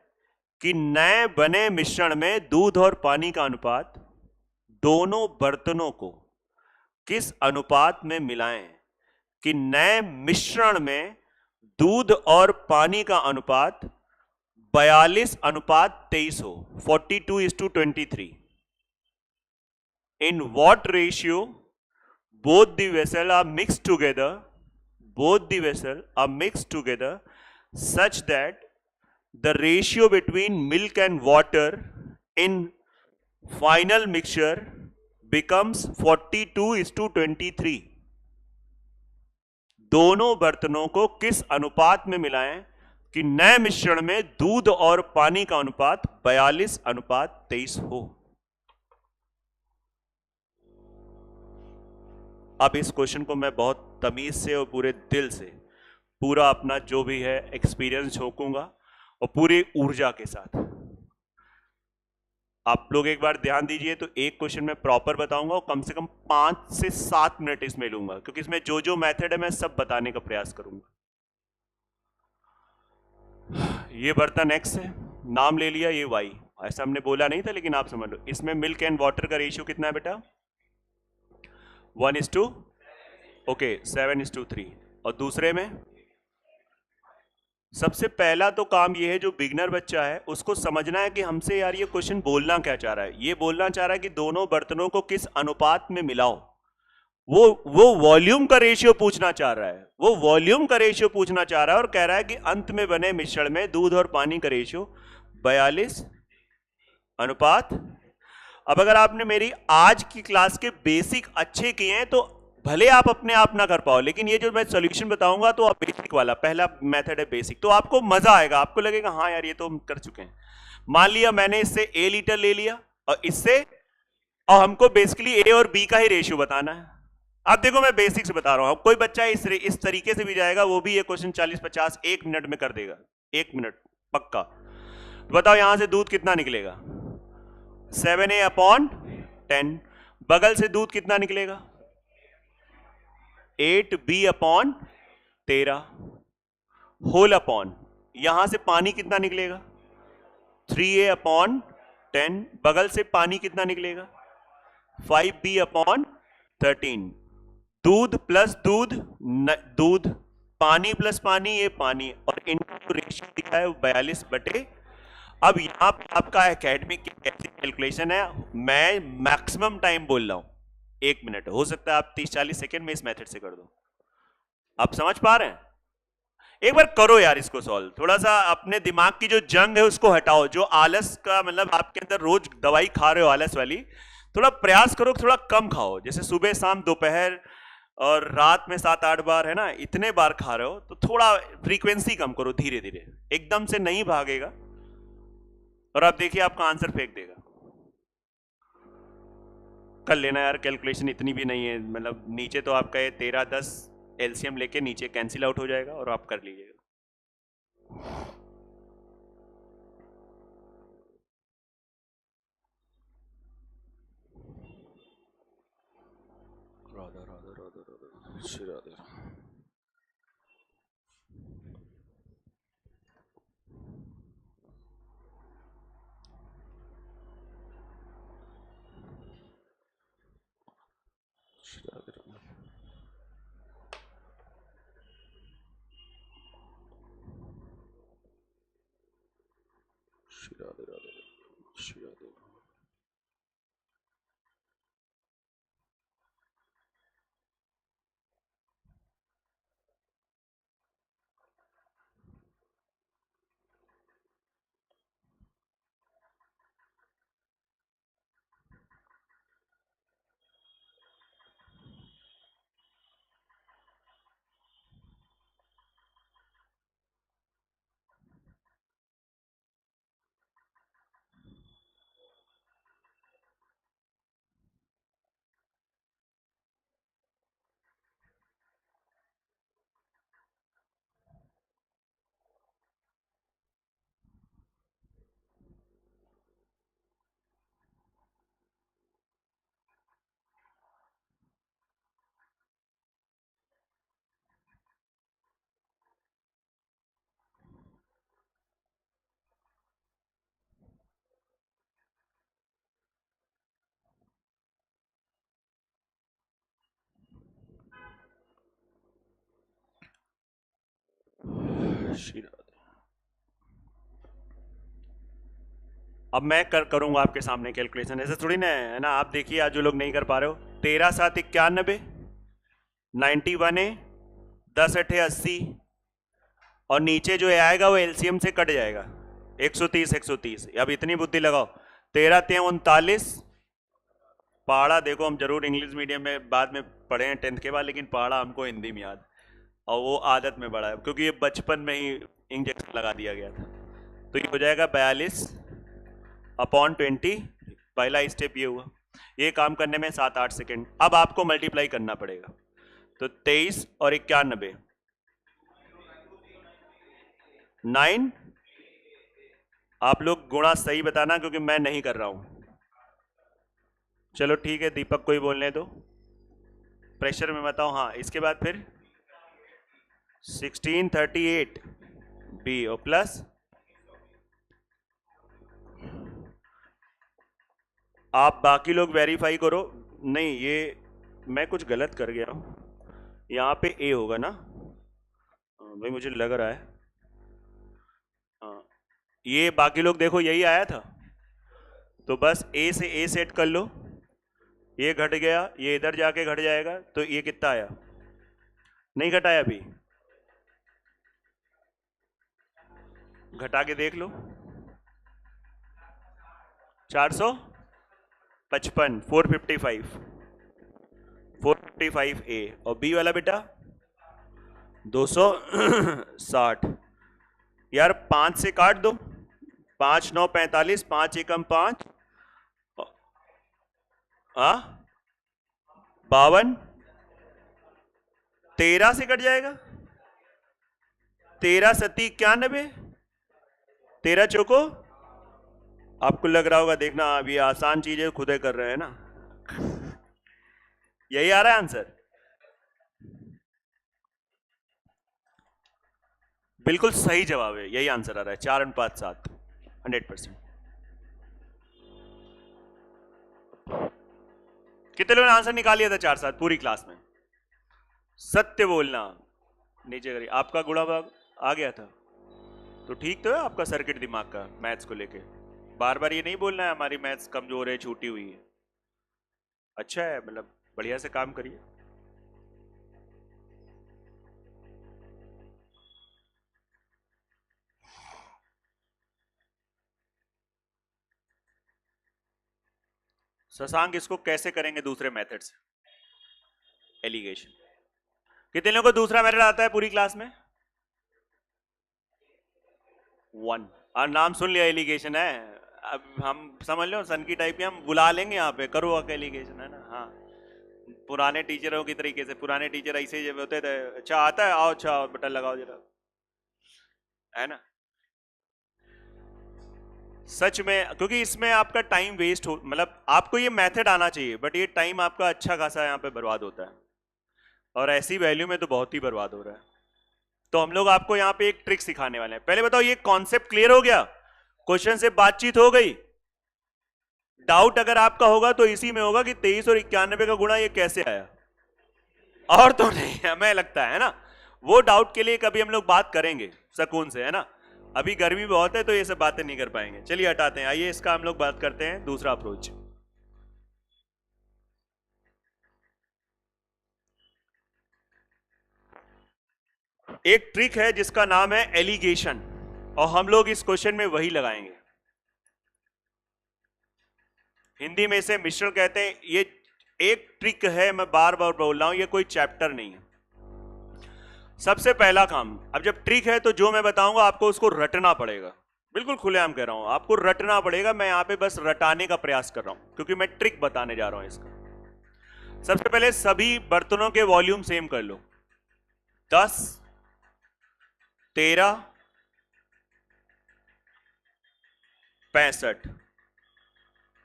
[SPEAKER 1] कि नए बने मिश्रण में दूध और पानी का अनुपात, दोनों बर्तनों को किस अनुपात में मिलाएं कि नए मिश्रण में दूध और पानी का अनुपात 42:23 हो, 42:23. In what ratio both the vessel are mixed together, both the vessel are mixed together such that the ratio between milk and water in final mixture becomes 42:23. दोनों बर्तनों को किस अनुपात में मिलाएं कि नए मिश्रण में दूध और पानी का अनुपात 42:23 हो. अब इस क्वेश्चन को मैं बहुत तमीज से और पूरे दिल से, पूरा अपना जो भी है एक्सपीरियंस झोंकूंगा और पूरी ऊर्जा के साथ. आप लोग एक बार ध्यान दीजिए. तो एक क्वेश्चन मैं प्रॉपर बताऊंगा और कम से कम 5 से 7 मिनट इसमें लूंगा, क्योंकि इसमें जो जो मेथड है मैं सब बताने का प्रयास करूंगा. ये बर्तन एक्स है, नाम ले लिया, ये वाई. ऐसा हमने बोला नहीं था, लेकिन आप समझ लो. इसमें मिल्क एंड वाटर का रेशियो कितना है बेटा? 1:, ओके, 7:3. और दूसरे में सबसे पहला तो काम ये है, जो बिगनर बच्चा है उसको समझना है कि हमसे यार ये क्वेश्चन बोलना क्या चाह रहा है. ये बोलना चाह रहा है कि दोनों बर्तनों को किस अनुपात में मिलाओ. वो वॉल्यूम का रेशियो पूछना चाह रहा है. वो वॉल्यूम का रेशियो पूछना चाह रहा है और कह रहा है कि अंत में बने मिश्रण में दूध और पानी का रेशियो 42 अनुपात. अब अगर आपने मेरी आज की क्लास के बेसिक अच्छे किए हैं तो भले आप अपने आप ना कर पाओ, लेकिन ये जो मैं सॉल्यूशन बताऊंगा तो आप बेसिक वाला पहला मेथड है बेसिक, तो आपको मजा आएगा. आपको लगेगा हाँ यार ये तो हम कर चुके हैं. मान लिया मैंने इससे A लीटर ले लिया और इससे, और हमको बेसिकली A और B का ही रेशियो बताना है. अब देखो मैं बेसिक से बता रहा हूं. कोई बच्चा इस तरीके से भी जाएगा, वो भी ये क्वेश्चन 40-50 1 मिनट में कर देगा. 1 मिनट पक्का. तो बताओ यहां से दूध कितना निकलेगा? 7A/10. बगल से दूध कितना निकलेगा? 8B/13 whole upon. यहां से पानी कितना निकलेगा? 3A/10. बगल से पानी कितना निकलेगा? 5B/13. दूध प्लस दूध, दूध, पानी प्लस पानी, ये पानी, और इनका जो रेशियो दिखा है 42 अब यहां पे आपका एकेडमिक कैसी कैलकुलेशन है. मैं मैक्सिमम टाइम बोल रहा हूं 1 मिनट. हो सकता है आप 30-40 सेकेंड में इस मेथड से कर दो. आप समझ पा रहे हैं? एक बार करो यार इसको सॉल्व. थोड़ा सा अपने दिमाग की जो जंग है उसको हटाओ. जो आलस का मतलब आपके अंदर रोज दवाई खा रहे हो आलस वाली, थोड़ा प्रयास करो, थोड़ा कम खाओ. जैसे सुबह शाम दोपहर और रात में 7-8 बार है ना, इतने बार खा रहे हो तो थोड़ा फ्रीक्वेंसी कम करो. धीरे धीरे, एकदम से नहीं भागेगा. और आप देखिए आपका आंसर फेंक देगा. कर लेना यार, कैलकुलेशन इतनी भी नहीं है. मतलब नीचे तो आपका ये 13-10 एलसीएम लेके नीचे कैंसिल आउट हो जाएगा और आप कर लीजिएगा. राधा राधा राधा राधा श्री राधे. श्री राधे राधे. श्री राधे राधे. श्री राधे. अब मैं करूंगा आपके सामने कैलकुलेशन, ऐसे थोड़ी ना है ना। आप देखिए आज जो लोग नहीं कर पा रहे हो, 13 7 91, 91 है, 10 8 80, और नीचे जो आएगा वो एलसीएम से कट जाएगा, 130 130। अब इतनी बुद्धि लगाओ, 13 3 39। पहाड़ा देखो, हम जरूर इंग्लिश मीडियम में बाद में पढ़े हैं 10th के बाद, लेकिन पहाड़ा हमको हिंदी में याद, और वो आदत में बड़ा है क्योंकि ये बचपन में ही इंजेक्शन लगा दिया गया था। तो ये हो जाएगा 42/20। पहला स्टेप ये हुआ। ये काम करने में 7-8 सेकेंड। अब आपको मल्टीप्लाई करना पड़ेगा, तो 23 और 91, 9। आप लोग गुणा सही बताना क्योंकि मैं नहीं कर रहा हूं। चलो ठीक है, दीपक को ही बोलने दो, प्रेशर में बताओ। हाँ, इसके बाद फिर 1638 बी और प्लस, आप बाकी लोग वेरीफाई करो। नहीं, ये मैं कुछ गलत कर गया हूं, यहाँ पे ए होगा ना भाई, मुझे लग रहा है। हाँ, ये बाकी लोग देखो यही आया था, तो बस ए से ए सेट कर लो। ये घट गया, ये इधर जाके घट जाएगा, तो ये कितना आया? नहीं घटाया अभी, घटा के देख लो। 455, 455 ए, और बी वाला बेटा 260। यार 5 से काट दो, 5 9 45, 5 एकम 5, 52। 13 से कट जाएगा, 13 सती 91, 13 चौको। आपको लग रहा होगा, देखना अब ये आसान चीजें खुदे कर रहे हैं ना। यही आ रहा है आंसर, बिल्कुल सही जवाब है, यही आंसर आ रहा है, 4:7, 100%। कितने लोगों ने आंसर निकाल लिया था 4-7 पूरी क्लास में? सत्य बोलना, नीचे करिए। आपका गुणा भाग आ गया था, तो ठीक तो है आपका सर्किट दिमाग का मैथ्स को लेके। बार बार ये नहीं बोलना है हमारी मैथ्स कमजोर है, छूटी हुई है। अच्छा है, मतलब बढ़िया से काम करिए। शशांक, इसको कैसे करेंगे दूसरे मेथड से? एलिगेशन। कितने लोगों को दूसरा मेथड आता है पूरी क्लास में? 1। और नाम सुन लिया, एलिगेशन है। अब हम समझ लो सन की टाइप के, हम बुला लेंगे यहाँ पे, करो आके एलिगेशन, है ना। हाँ, पुराने टीचरों की तरीके से, पुराने टीचर ऐसे जब होते थे, अच्छा आता है, आओ, अच्छा बटन लगाओ जरा, है ना। सच में, क्योंकि इसमें आपका टाइम वेस्ट हो, मतलब आपको ये मेथड आना चाहिए, बट ये टाइम आपका अच्छा खासा यहाँ पे बर्बाद होता है, और ऐसी वैल्यू में तो बहुत ही बर्बाद हो रहा है। तो हम लोग आपको यहाँ पे एक ट्रिक सिखाने वाले हैं। पहले बताओ, ये कॉन्सेप्ट क्लियर हो गया? क्वेश्चन से बातचीत हो गई? डाउट अगर आपका होगा तो इसी में होगा कि 23 और 91 का गुणा ये कैसे आया, और तो नहीं, हमें लगता है ना। वो डाउट के लिए कभी हम लोग बात करेंगे सुकून से, है ना। अभी गर्मी बहुत है तो ये सब बातें नहीं कर पाएंगे। चलिए हटाते हैं, आइए इसका हम लोग बात करते हैं दूसरा अप्रोच। एक ट्रिक है जिसका नाम है एलिगेशन, और हम लोग इस क्वेश्चन में वही लगाएंगे। हिंदी में इसे मिश्रण कहते हैं। ये एक ट्रिक है, मैं बार बार बोल रहा हूं, ये कोई चैप्टर नहीं है। सबसे पहला काम, अब जब ट्रिक है तो जो मैं बताऊंगा आपको उसको रटना पड़ेगा। बिल्कुल खुलेआम कह रहा हूं, आपको रटना पड़ेगा। मैं यहां पे बस रटाने का प्रयास कर रहा हूं क्योंकि मैं ट्रिक बताने जा रहा हूं इसका। सबसे पहले सभी बर्तनों के वॉल्यूम सेम कर लो, 10 13 65।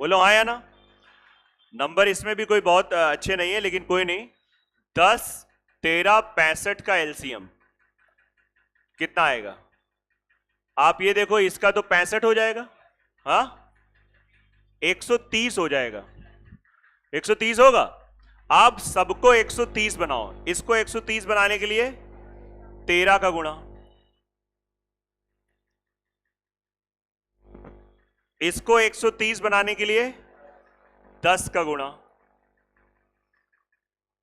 [SPEAKER 1] बोलो आया ना। नंबर इसमें भी कोई बहुत अच्छे नहीं है, लेकिन कोई नहीं। 10 13 65 का एलसीएम कितना आएगा? आप ये देखो, इसका तो 65 हो जाएगा, हाँ 130 हो जाएगा, 130 होगा। आप सबको 130 बनाओ। इसको 130 बनाने के लिए 13 का गुणा, इसको 130 बनाने के लिए 10 का गुणा,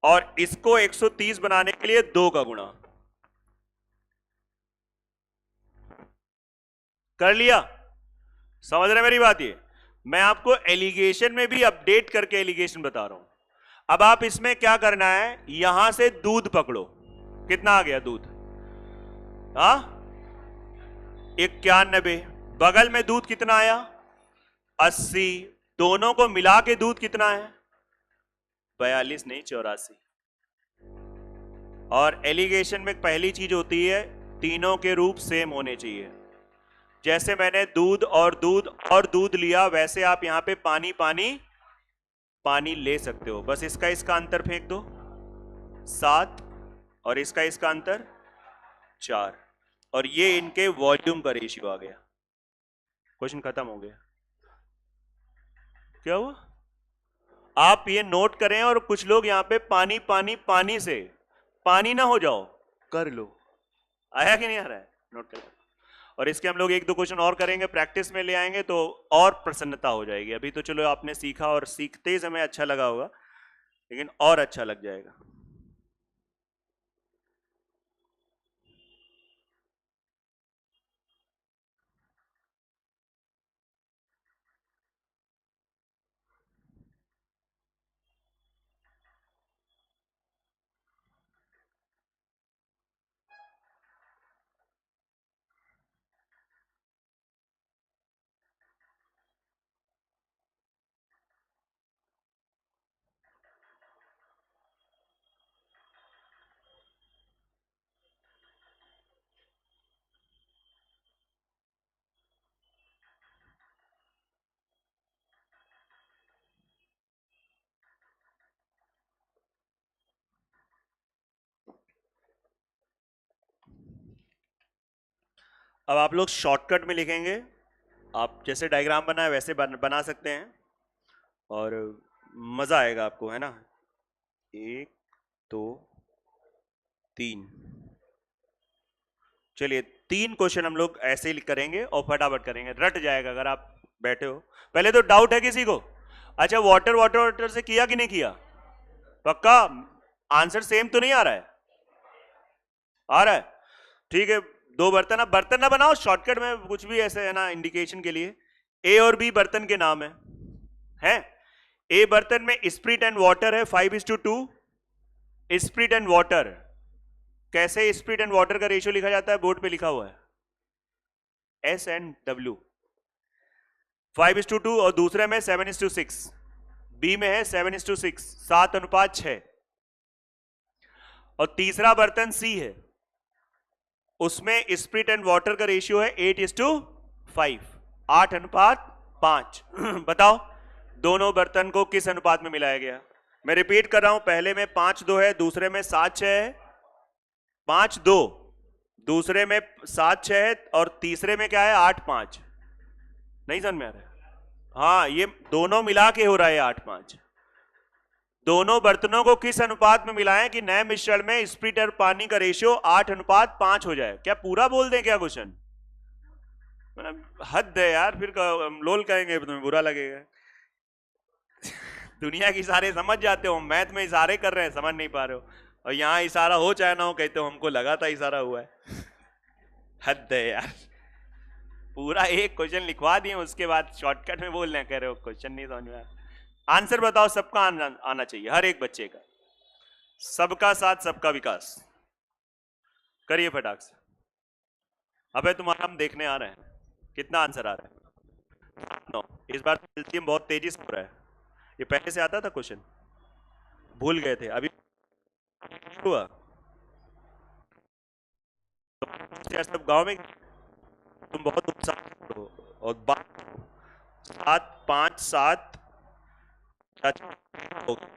[SPEAKER 1] और इसको 130 बनाने के लिए 2 का गुणा। कर लिया? समझ रहे मेरी बात? ये मैं आपको एलिगेशन में भी अपडेट करके एलिगेशन बता रहा हूं। अब आप इसमें क्या करना है, यहां से दूध पकड़ो। कितना आ गया दूध? 91। बगल में दूध कितना आया? 80। दोनों को मिला के दूध कितना है? 42 नहीं, 84। और एलिगेशन में पहली चीज होती है, तीनों के रूप सेम होने चाहिए। जैसे मैंने दूध और दूध और दूध लिया, वैसे आप यहां पे पानी पानी पानी ले सकते हो। बस इसका अंतर फेंक दो, 7, और इसका अंतर 4, और ये इनके वॉल्यूम का रेशियो आ गया। क्वेश्चन खत्म हो गया। क्या हुआ? आप ये नोट करें, और कुछ लोग यहां पे पानी पानी पानी से पानी ना हो जाओ, कर लो। आया कि नहीं आ रहा है? नोट करें। और इसके हम लोग 1-2 क्वेश्चन और करेंगे, प्रैक्टिस में ले आएंगे तो और प्रसन्नता हो जाएगी। अभी तो चलो आपने सीखा, और सीखते ही समय अच्छा लगा होगा, लेकिन और अच्छा लग जाएगा। अब आप लोग शॉर्टकट में लिखेंगे। आप जैसे डायग्राम बनाए वैसे बना सकते हैं, और मजा आएगा आपको, है ना? 1 2 3। चलिए 3 क्वेश्चन हम लोग ऐसे ही करेंगे और फटाफट करेंगे, रट जाएगा अगर आप बैठे हो। पहले तो डाउट है किसी को? अच्छा, वाटर वाटर वाटर से किया कि नहीं किया? पक्का? आंसर सेम तो नहीं आ रहा है? आ रहा है? ठीक है। 2 बर्तन, अब बर्तन ना बनाओ, शॉर्टकट में कुछ भी ऐसे है ना, इंडिकेशन के लिए। ए और बी बर्तन के नाम है? ए बर्तन में स्प्रिट एंड वाटर है 5:2। स्प्रिट एंड वाटर, कैसे स्प्रिट एंड वाटर का रेशियो लिखा जाता है? बोर्ड पे लिखा हुआ है, S&W, 5:2, और दूसरे में 7:6। बी में है 7:6, 7:6। और तीसरा बर्तन सी है, उसमें स्प्रिट एंड वाटर का रेशियो है 8:5, 8:5। बताओ दोनों बर्तन को किस अनुपात में मिलाया गया? मैं रिपीट कर रहा हूं, पहले में 5:2 है, दूसरे में 7:6 है। 5:2, दूसरे में 7:6 है, और तीसरे में क्या है? 8:5। नहीं समझ में आ रहा है? हाँ, ये दोनों मिला के हो रहा है 8:5। दोनों बर्तनों को किस अनुपात में मिलाएं कि नए मिश्रण में स्प्रिट और पानी का रेशियो 8:5 हो जाए? क्या पूरा बोल दें क्या क्वेश्चन? हद है यार, फिर लोल कहेंगे, तुम्हें बुरा लगेगा। दुनिया की इशारे समझ जाते हो, मैथ में इशारे कर रहे हैं, समझ नहीं पा रहे हो, और यहां इशारा हो चाहे ना हो, कहते हो हमको लगा था इशारा हुआ है। हद है यार, पूरा एक क्वेश्चन लिखवा दिए, उसके बाद शॉर्टकट में बोल रहे कह रहे हो क्वेश्चन नहीं समझ में आया। आंसर बताओ, सबका आना चाहिए, हर एक बच्चे का। सबका साथ सबका विकास, करिए फटाक से। अबे तुम्हारा हम देखने आ रहे हैं कितना आंसर आ रहा है। 9। इस बार तो एलसीएम बहुत तेजी से हो रहा है। ये पहले से आता था क्वेश्चन? भूल गए थे अभी हुआ? तो सब गांव में तुम बहुत उत्साह हो, और बात 7 5 7 हो गया,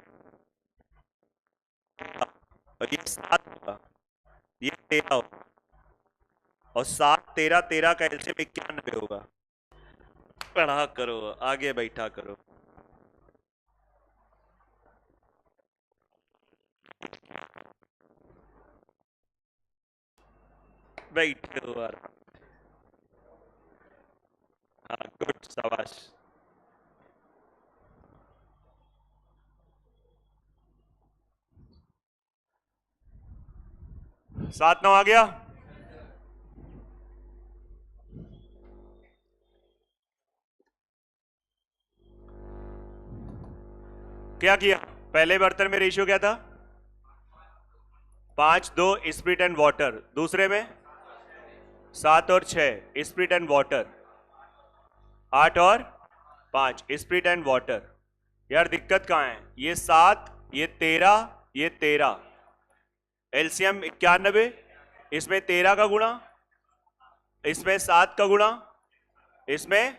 [SPEAKER 1] और ये 7 होगा, ये 13 होगा, और 7 13 13 का एलसीएम 91 होगा। पढ़ा करो, आगे बैठा करो। बैठे हो यार। हाँ, गुड, शाबाश। सात नौ आ गया। क्या किया? पहले बर्तन में रेशियो क्या था? 5-2 स्प्रिट एंड वाटर। दूसरे में 7 और 6 स्प्रिट एंड वाटर। 8 और 5 स्प्रिट एंड वाटर। यार दिक्कत कहां है? ये 7, ये 13, ये 13, एलसीएम 91, इसमें 13 का गुणा, इसमें 7 का गुणा, इसमें,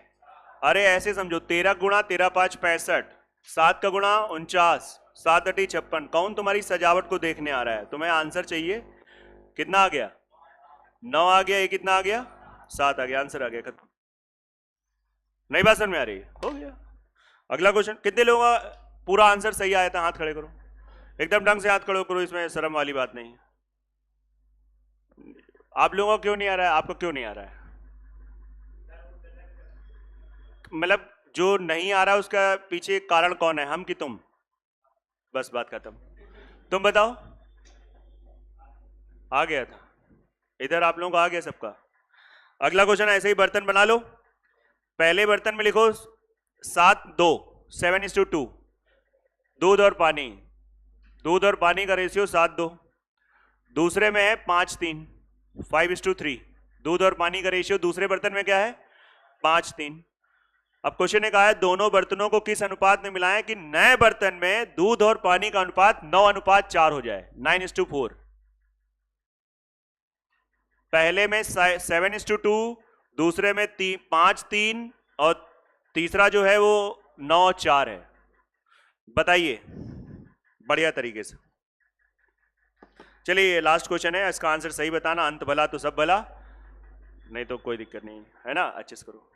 [SPEAKER 1] अरे ऐसे समझो, 13 गुणा 13 5 65, 7 का गुणा 49, 7 अटी 56। कौन तुम्हारी सजावट को देखने आ रहा है? तुम्हें आंसर चाहिए। कितना आ गया? 9 आ गया। ये कितना आ गया? 7 आ गया। आंसर आ गया, खत्म। नई बात समझ में आ रही? हो गया। अगला क्वेश्चन। कितने लोगों का पूरा आंसर सही आया था? हाथ खड़े करो, एकदम ढंग से हाथ खड़े करो, इसमें शर्म वाली बात नहीं है। आप लोगों को क्यों नहीं आ रहा है? आपको क्यों नहीं आ रहा है? मतलब जो नहीं आ रहा है उसका पीछे कारण कौन है? हम कि तुम? बस बात खत्म। तुम बताओ। आ गया था इधर, आप लोगों को आ गया सबका। अगला क्वेश्चन ऐसे ही बर्तन बना लो। पहले बर्तन में लिखो 7-2, 7:2, दूध और पानी। दूध और पानी का रेशियो 7-2। दूसरे में है 5-3, 5:3। दूध और पानी का रेशियो दूसरे बर्तन में क्या है? 5-3। अब क्वेश्चन ने कहा है दोनों बर्तनों को किस अनुपात में मिलाएं कि नए बर्तन में दूध और पानी का अनुपात 9:4 हो जाए, 9:4। पहले में 7:2, दूसरे में 5-3 और तीसरा जो है वो 9-4 है। बताइए बढ़िया तरीके से। चलिए लास्ट क्वेश्चन है, इसका आंसर सही बताना। अंत भला तो सब भला, नहीं तो कोई दिक्कत नहीं है ना। अच्छे से करो।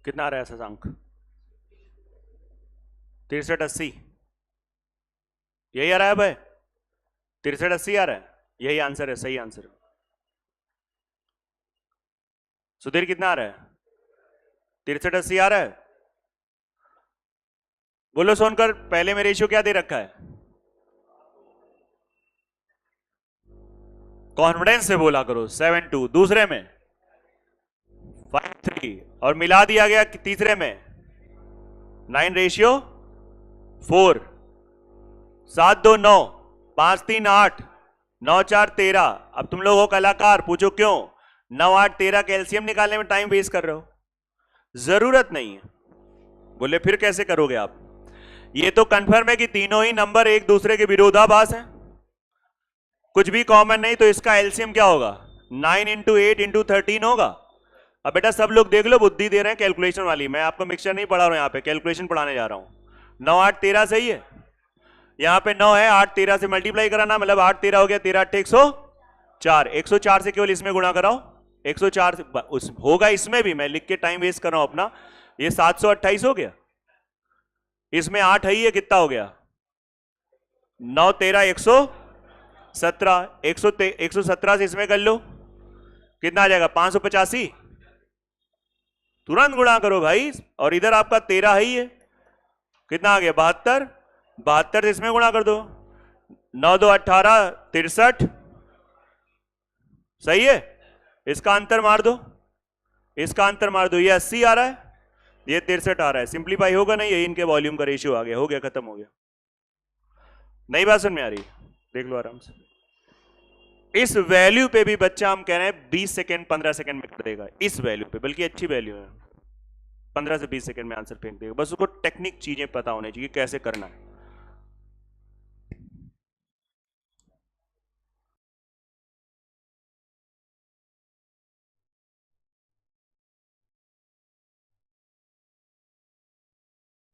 [SPEAKER 1] कितना आ रहा है शशांक? 63-80 यही आ रहा है भाई? 63-80 आ रहा है, यही आंसर है, सही आंसर। सुधीर कितना आ रहा है? 63-80 आ रहा है? बोलो सोनकर, पहले में रेशियो क्या दे रखा है? कॉन्फिडेंस से बोला करो। 7-2। दूसरे में 5-3 और मिला दिया गया तीसरे में 9:4। 7-2 9, 5-3 8, 9-4 13। अब तुम लोग हो कलाकार, पूछो क्यों? 9-8 13 कैल्शियम निकालने में टाइम वेस्ट कर रहे हो, जरूरत नहीं है। बोले फिर कैसे करोगे आप? ये तो कंफर्म है कि तीनों ही नंबर एक दूसरे के विरोधाभास हैं, कुछ भी कॉमन नहीं, तो इसका एलसीएम क्या होगा? 9 × 8 × 13 होगा। अब बेटा सब लोग देख लो, बुद्धि दे रहे हैं कैलकुलेशन वाली। मैं आपको मिक्सचर नहीं पढ़ा रहा हूं, यहाँ पे कैलकुलेशन पढ़ाने जा रहा हूं। 9-8 13 सही है। यहाँ पे 9 है, 8 13 से मल्टीप्लाई कराना, मतलब 8 13 हो गया, 13 8 104। 104 से केवल इसमें गुणा कराओ। 104 से उस होगा, इसमें भी मैं लिख के टाइम वेस्ट कर रहा हूं अपना। ये 728 हो गया, इसमें 8 है ही है, कितना हो गया? 9 13 117। 117 से इसमें कर लो, कितना आ जाएगा? 585। तुरंत गुणा करो भाई। और इधर आपका 13 है ही है, कितना आ गया? 72। 72 से इसमें गुणा कर दो, 9 2 18 63। सही है। इसका अंतर मार दो, इसका अंतर मार दो, ये 80 आ रहा है। ये 63 आ रहा है, सिंप्लीफाई होगा नहीं, ये इनके वॉल्यूम का रेशियो आ गया, हो गया, खत्म हो गया। नई बात समझ में आ रही है? देख लो आराम से। इस वैल्यू पे भी बच्चा हम कह रहे हैं 20 सेकेंड 15 सेकेंड में कर देगा, इस वैल्यू पे, बल्कि अच्छी वैल्यू है, 15 से 20 सेकेंड में आंसर फेंक देगा। बस उसको टेक्निक चीजें पता होनी चाहिए कैसे करना है।